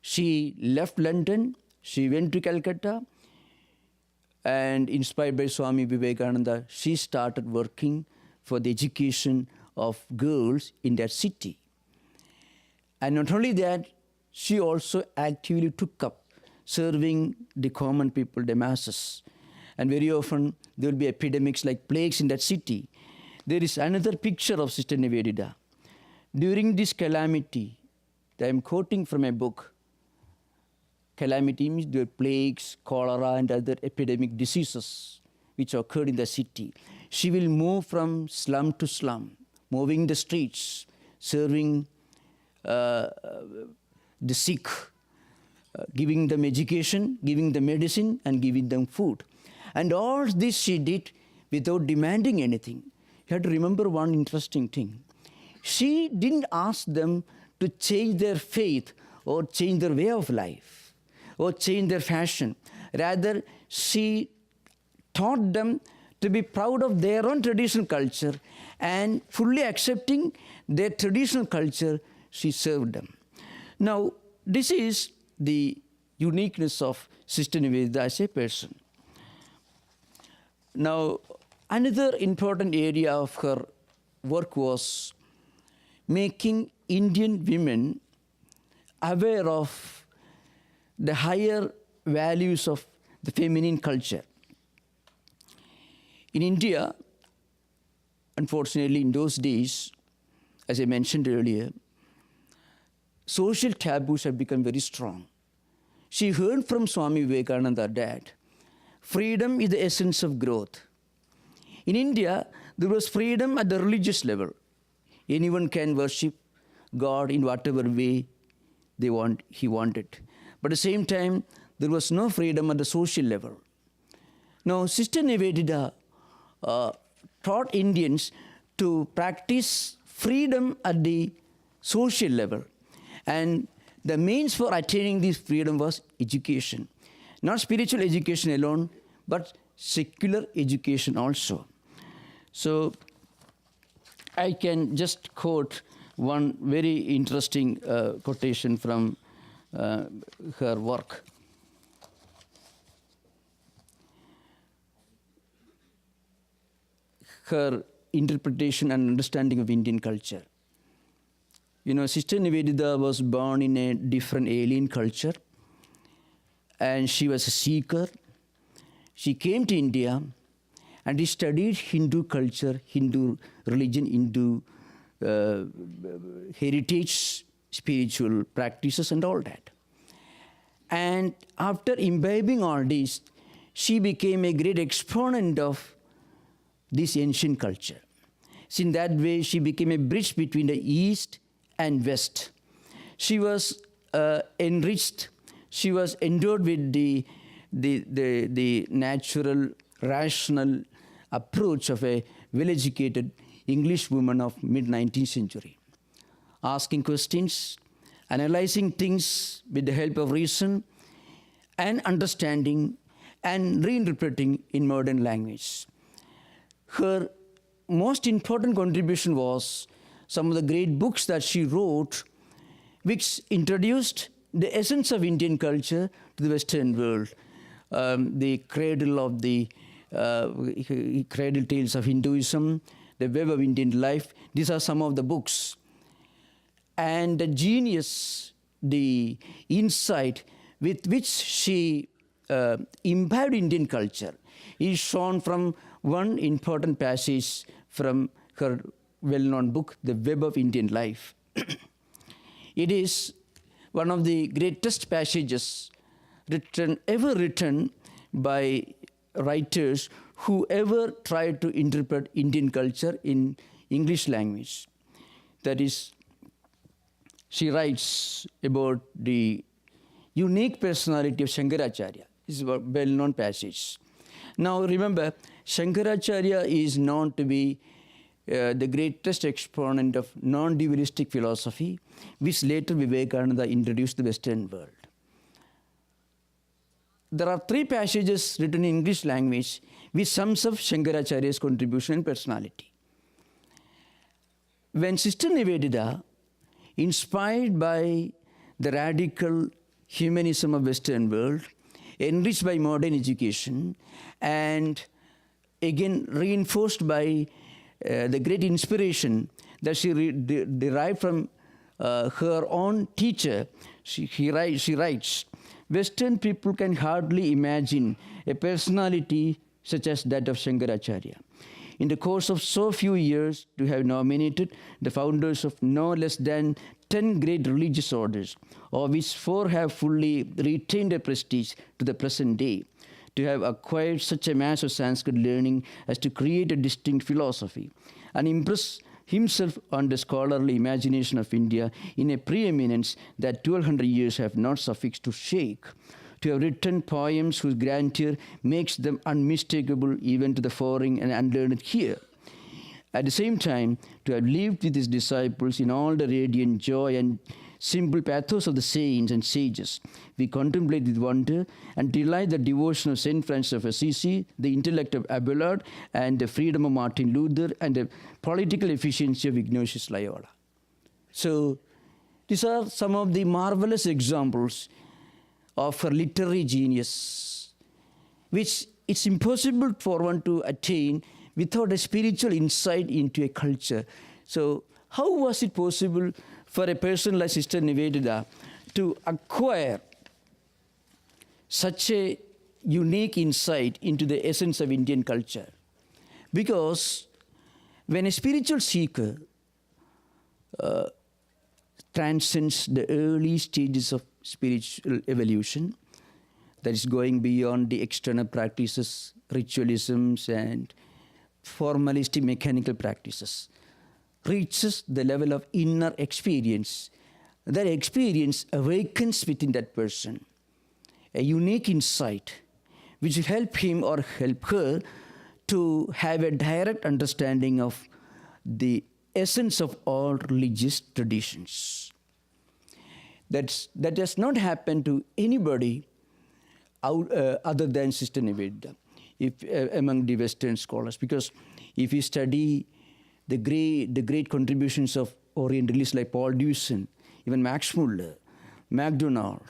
She left London, she went to Calcutta, and inspired by Swami Vivekananda, she started working for the education of girls in that city. And not only that, she also actively took up serving the common people, the masses. And very often there will be epidemics like plagues in that city. There is another picture of Sister Nivedita. During this calamity, I am quoting from a book, calamity means there were plagues, cholera, and other epidemic diseases which occurred in the city. She will move from slum to slum, moving the streets, serving the sick, giving them education, giving them medicine, and giving them food. And all this she did without demanding anything. You have to remember one interesting thing. She didn't ask them to change their faith or change their way of life or change their fashion. Rather, she taught them to be proud of their own traditional culture, and fully accepting their traditional culture, she served them. Now, this is the uniqueness of Sister Nivedita as a person. Now, another important area of her work was making Indian women aware of the higher values of the feminine culture. In India, unfortunately, in those days, as I mentioned earlier, social taboos have become very strong. She heard from Swami Vivekananda that freedom is the essence of growth. In India, there was freedom at the religious level. Anyone can worship God in whatever way he wanted. But at the same time, there was no freedom at the social level. Now, Sister Nivedita taught Indians to practice freedom at the social level. And the means for attaining this freedom was education. Not spiritual education alone, but secular education also. So I can just quote one very interesting quotation from her work. Her interpretation and understanding of Indian culture. You know, Sister Nivedita was born in a different alien culture, and she was a seeker. She came to India and she studied Hindu culture, Hindu religion, Hindu heritage, spiritual practices and all that. And after imbibing all this, she became a great exponent of this ancient culture. So in that way, she became a bridge between the East and West. She was enriched, she was endowed with the natural, rational approach of a well-educated English woman of mid-19th century, asking questions, analyzing things with the help of reason, and understanding and reinterpreting in modern language. Her most important contribution was some of the great books that she wrote, which introduced the essence of Indian culture to the Western world. The cradle of the cradle tales of Hinduism, the web of Indian life. These are some of the books. And the genius, the insight with which she imbibed Indian culture is shown from one important passage from her well-known book, The Web of Indian Life. It is one of the greatest passages ever written by writers who ever tried to interpret Indian culture in English language. That is, she writes about the unique personality of Shankaracharya. This is a well-known passage. Now remember, Shankaracharya is known to be the greatest exponent of non-dualistic philosophy, which later Vivekananda introduced to the Western world. There are 3 passages written in English language which sums up Shankaracharya's contribution and personality. When Sister Nivedita, inspired by the radical humanism of Western world, enriched by modern education, and again reinforced by the great inspiration that she derived from her own teacher, she writes, Western people can hardly imagine a personality such as that of Shankaracharya. In the course of so few years, to have nominated the founders of no less than 10 great religious orders, of which 4 have fully retained their prestige to the present day, to have acquired such a mass of Sanskrit learning as to create a distinct philosophy, and impress himself on the scholarly imagination of India in a preeminence that 1200 years have not sufficed to shake, to have written poems whose grandeur makes them unmistakable even to the foreign and unlearned here. At the same time, to have lived with his disciples in all the radiant joy and simple pathos of the saints and sages, we contemplate with wonder and delight the devotion of Saint Francis of Assisi, the intellect of Abelard, and the freedom of Martin Luther, and the political efficiency of Ignatius Loyola. So, these are some of the marvelous examples of her literary genius, which it's impossible for one to attain without a spiritual insight into a culture. So, how was it possible for a person like Sister Nivedita to acquire such a unique insight into the essence of Indian culture? Because when a spiritual seeker transcends the early stages of spiritual evolution, that is going beyond the external practices, ritualisms, and formalistic mechanical practices, reaches the level of inner experience, that experience awakens within that person a unique insight which will help him or help her to have a direct understanding of the essence of all religious traditions. That does not happen to anybody other than Sister Nivedita among the Western scholars, because if you study the great contributions of Orientalists like Paul Deussen, even Max Muller, MacDonald,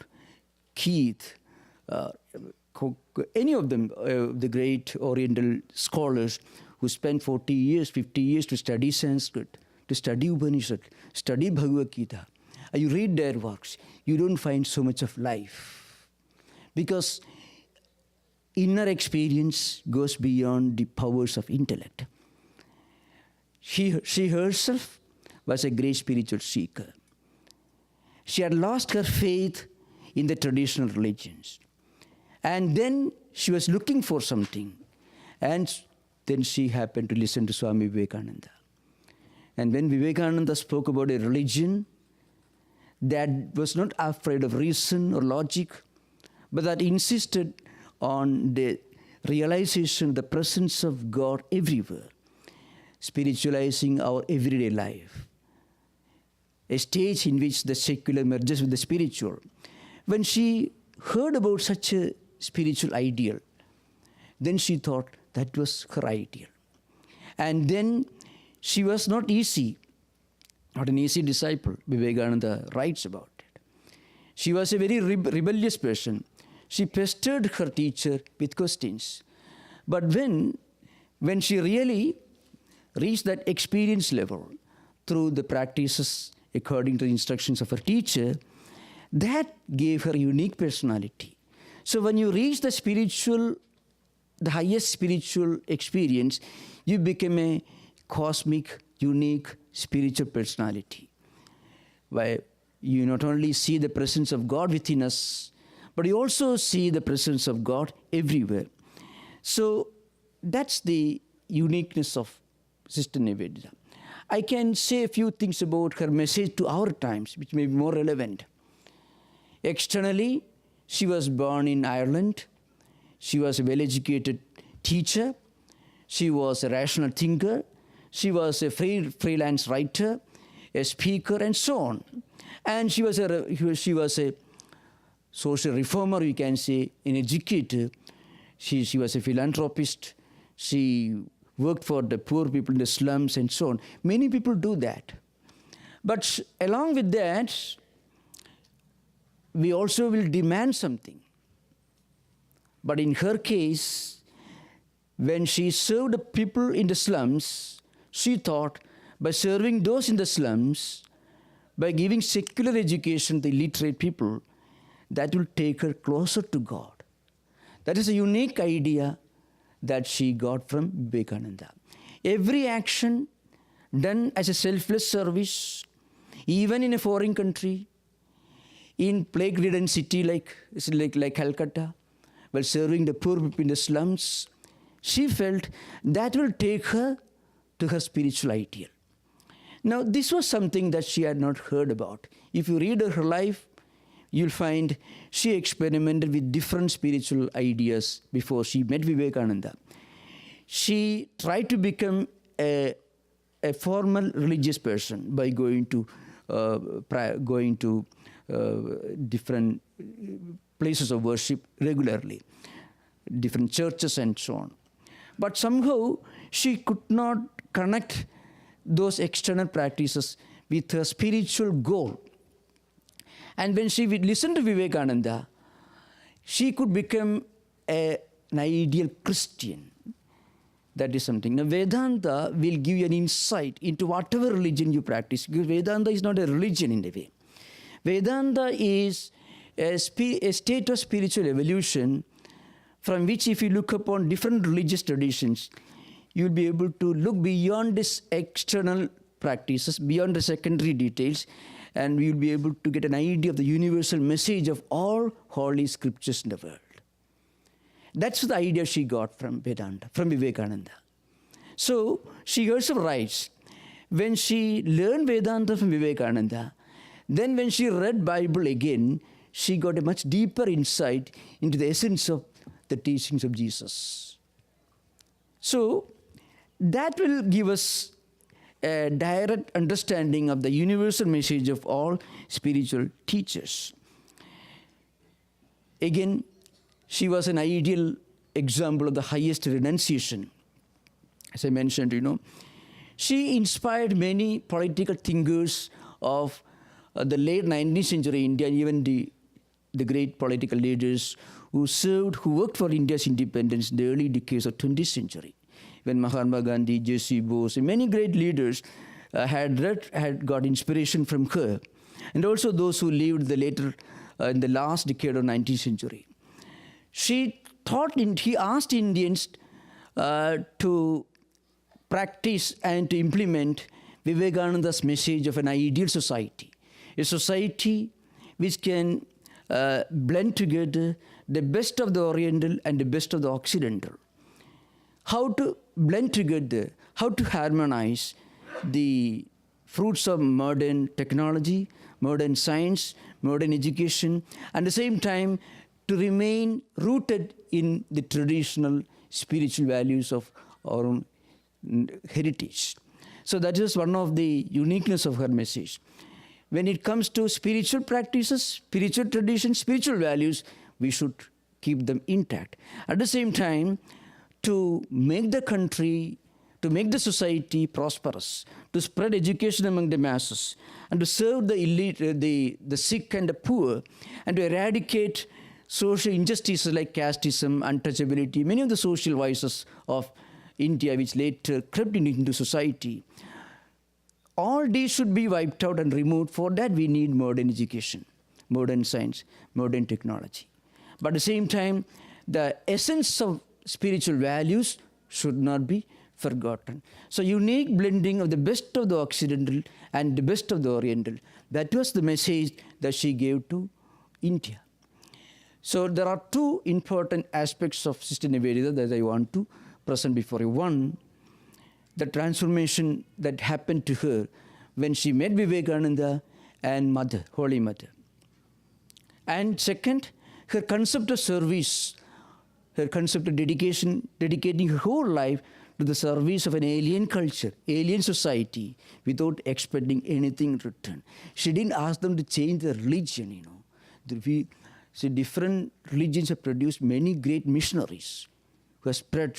Keith, any of them, the great Oriental scholars who spent 40 years, 50 years to study Sanskrit, to study Upanishad, study Bhagavad Gita, you read their works, you don't find so much of life. Because inner experience goes beyond the powers of intellect. She herself was a great spiritual seeker. She had lost her faith in the traditional religions. And then she was looking for something. And then she happened to listen to Swami Vivekananda. And when Vivekananda spoke about a religion that was not afraid of reason or logic, but that insisted on the realization of the presence of God everywhere, spiritualizing our everyday life, a stage in which the secular merges with the spiritual. When she heard about such a spiritual ideal, then she thought that was her ideal. And then she was not an easy disciple. Vivekananda writes about it. She was a very rebellious person. She pestered her teacher with questions. But when she really reached that experience level through the practices according to the instructions of her teacher, that gave her unique personality. So when you reach the highest spiritual experience, you become a cosmic, unique spiritual personality, where you not only see the presence of God within us, but you also see the presence of God everywhere. So that's the uniqueness of Sister Nivedita. I can say a few things about her message to our times, which may be more relevant. Externally, she was born in Ireland. She was a well-educated teacher. She was a rational thinker. She was a freelance writer, a speaker, and so on. And she was a social reformer, we can say, an educator. She was a philanthropist. She worked for the poor people in the slums and so on. Many people do that. But along with that, we also will demand something. But in her case, when she served the people in the slums, she thought by serving those in the slums, by giving secular education to illiterate people, that will take her closer to God. That is a unique idea that she got from Vivekananda. Every action done as a selfless service, even in a foreign country, in plague-ridden city like Calcutta, while serving the poor people in the slums, she felt that will take her to her spiritual ideal. Now, this was something that she had not heard about. If you read her life, you'll find she experimented with different spiritual ideas before she met Vivekananda. She tried to become a formal religious person by going to different places of worship regularly, different churches and so on. But somehow she could not connect those external practices with her spiritual goal. And when she would listen to Vivekananda, she could become an ideal Christian. That is something. Now, Vedanta will give you an insight into whatever religion you practice. Because Vedanta is not a religion in a way. Vedanta is a state of spiritual evolution from which, if you look upon different religious traditions, you'll be able to look beyond these external practices, beyond the secondary details, and you'll be able to get an idea of the universal message of all holy scriptures in the world. That's the idea she got from Vedanta, from Vivekananda. So she herself writes, when she learned Vedanta from Vivekananda, then when she read Bible again, she got a much deeper insight into the essence of the teachings of Jesus. So that will give us a direct understanding of the universal message of all spiritual teachers. Again, she was an ideal example of the highest renunciation. As I mentioned, she inspired many political thinkers of the late 19th century India, and even the great political leaders who worked for India's independence in the early decades of 20th century. when Mahatma Gandhi, J.C. Bose, and many great leaders had got inspiration from her. And also those who lived in the last decade of 19th century. He asked Indians to practice and to implement Vivekananda's message of an ideal society, a society which can blend together the best of the Oriental and the best of the Occidental. How to blend together, how to harmonize the fruits of modern technology, modern science, modern education, and at the same time to remain rooted in the traditional spiritual values of our own heritage. So that is one of the uniqueness of her message. When it comes to spiritual practices, spiritual traditions, spiritual values, we should keep them intact. At the same time, to make the country, to make the society prosperous, to spread education among the masses, and to serve the elite, the sick and the poor, and to eradicate social injustices like casteism, untouchability, many of the social vices of India which later crept into society. All these should be wiped out and removed. For that we need modern education, modern science, modern technology. But at the same time, the essence of spiritual values should not be forgotten. So unique blending of the best of the Occidental and the best of the Oriental, that was the message that she gave to India. So there are two important aspects of Sister Nivedita that I want to present before you. One, the transformation that happened to her when she met Vivekananda and Mother, Holy Mother. And second, her concept of service, her concept of dedication, dedicating her whole life to the service of an alien culture, alien society, without expecting anything in return. She didn't ask them to change their religion, So different religions have produced many great missionaries who have spread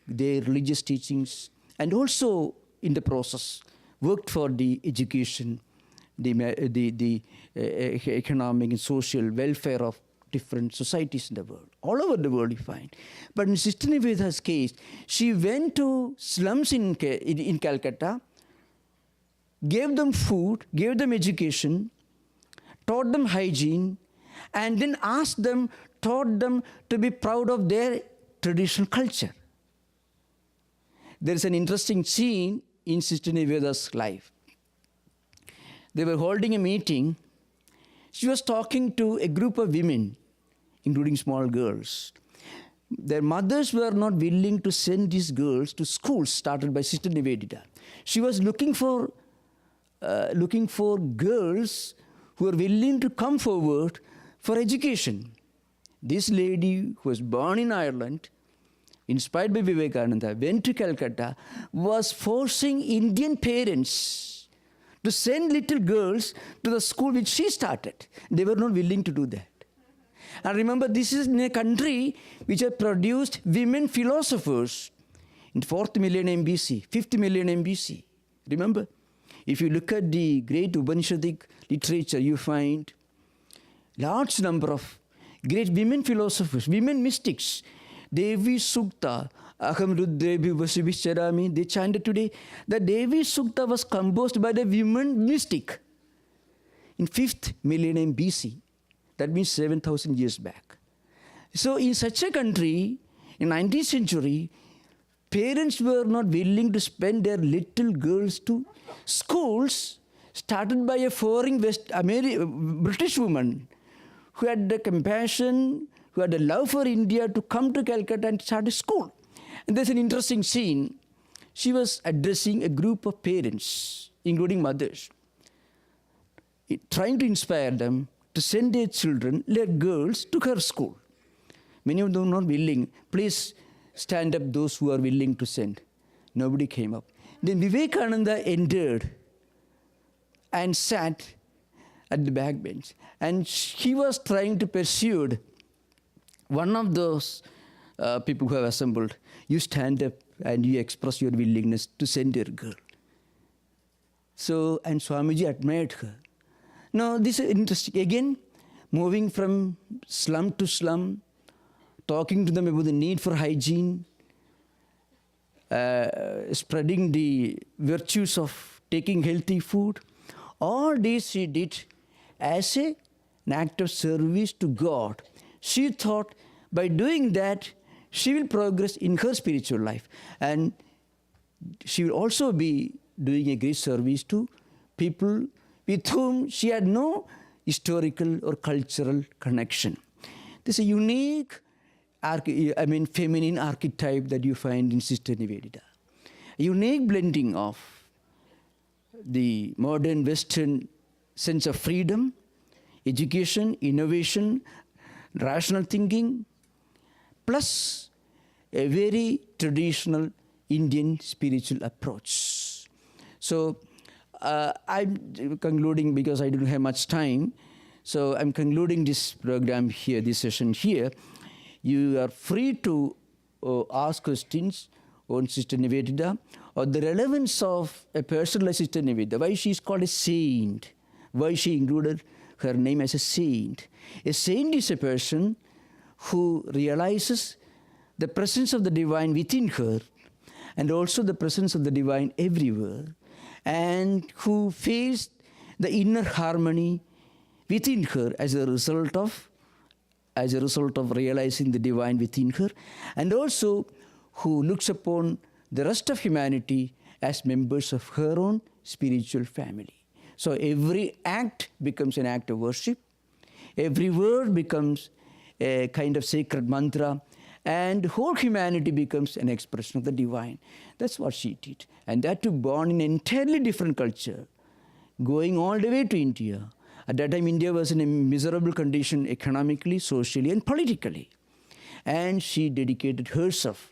their religious teachings and also in the process worked for the education, the economic and social welfare of different societies in the world. All over the world you find. But in Sister Nivedita's case, she went to slums in Calcutta, gave them food, gave them education, taught them hygiene, and then taught them to be proud of their traditional culture. There is an interesting scene in Sister Nivedita's life. They were holding a meeting. She was talking to a group of women, including small girls. Their mothers were not willing to send these girls to schools started by Sister Nivedita. She was looking for girls who were willing to come forward for education. This lady, who was born in Ireland, inspired by Vivekananda, went to Calcutta, was forcing Indian parents to send little girls to the school which she started. They were not willing to do that. And remember, this is in a country which had produced women philosophers in 4th millennium BC, 5th millennium BC. Remember, if you look at the great Upanishadic literature, you find large number of great women philosophers, women mystics. Devi Sukta, Aham Rudrevi Vasibhisharami, they chanted today. The Devi Sukta was composed by the women mystic in 5th millennium BC. That means 7,000 years back. So in such a country, in 19th century, parents were not willing to send their little girls to schools started by a foreign British woman who had the compassion, who had the love for India to come to Calcutta and start a school. And there's an interesting scene. She was addressing a group of parents, including mothers, trying to inspire them to send their children, their girls, to her school. Many of them were not willing. Please stand up those who are willing to send. Nobody came up. Then Vivekananda entered and sat at the back bench. And he was trying to persuade one of those people who have assembled. You stand up and you express your willingness to send your girl. So, and Swamiji admired her. Now, this is interesting. Again, moving from slum to slum, talking to them about the need for hygiene, spreading the virtues of taking healthy food. All this she did as an act of service to God. She thought by doing that, she will progress in her spiritual life. And she will also be doing a great service to people with whom she had no historical or cultural connection. This is a unique, feminine archetype that you find in Sister Nivedita. A unique blending of the modern Western sense of freedom, education, innovation, rational thinking, plus a very traditional Indian spiritual approach. So I'm concluding because I don't have much time. So I'm concluding this program here, this session here. You are free to ask questions on Sister Nivedita or the relevance of a person like Sister Nivedita, why she is called a saint, why she included her name as a saint. A saint is a person who realizes the presence of the divine within her and also the presence of the divine everywhere, and who feels the inner harmony within her as a result of realizing the divine within her, and also who looks upon the rest of humanity as members of her own spiritual family. So every act becomes an act of worship, every word becomes a kind of sacred mantra, and whole humanity becomes an expression of the divine. That's what she did. And that too born in an entirely different culture, going all the way to India. At that time, India was in a miserable condition economically, socially, and politically. And she dedicated herself,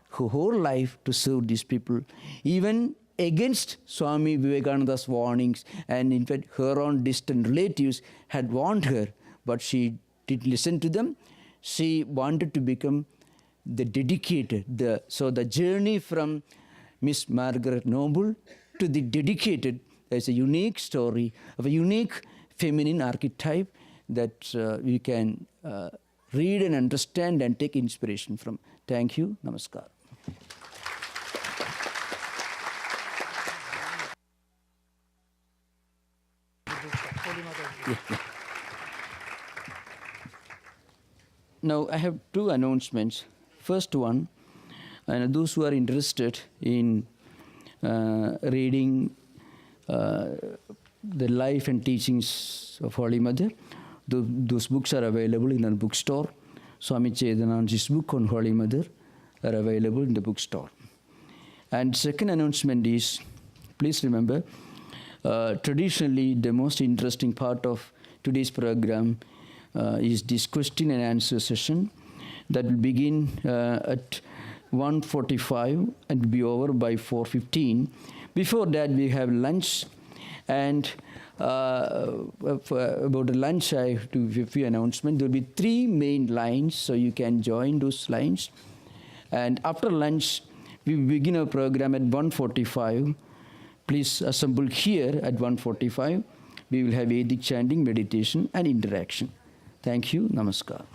her whole life, to serve these people, even against Swami Vivekananda's warnings. And in fact, her own distant relatives had warned her, but she didn't listen to them. She wanted to become the dedicated. So the journey from Miss Margaret Noble to the dedicated is a unique story of a unique feminine archetype that we can read and understand and take inspiration from. Thank you. Namaskar. Yeah. Now, I have two announcements. First one, those who are interested in reading the life and teachings of Holy Mother, those books are available in our bookstore. Swami Chetanananda's book on Holy Mother are available in the bookstore. And second announcement is, please remember, traditionally the most interesting part of today's program is this question and answer session that will begin at 1:45 and be over by 4:15. Before that, we have lunch, and about the lunch, I have to give you an announcement. There will be 3 main lines, so you can join those lines. And after lunch, we begin our program at 1:45. Please assemble here at 1:45. We will have Vedic chanting, meditation, and interaction. Thank you. Namaskar.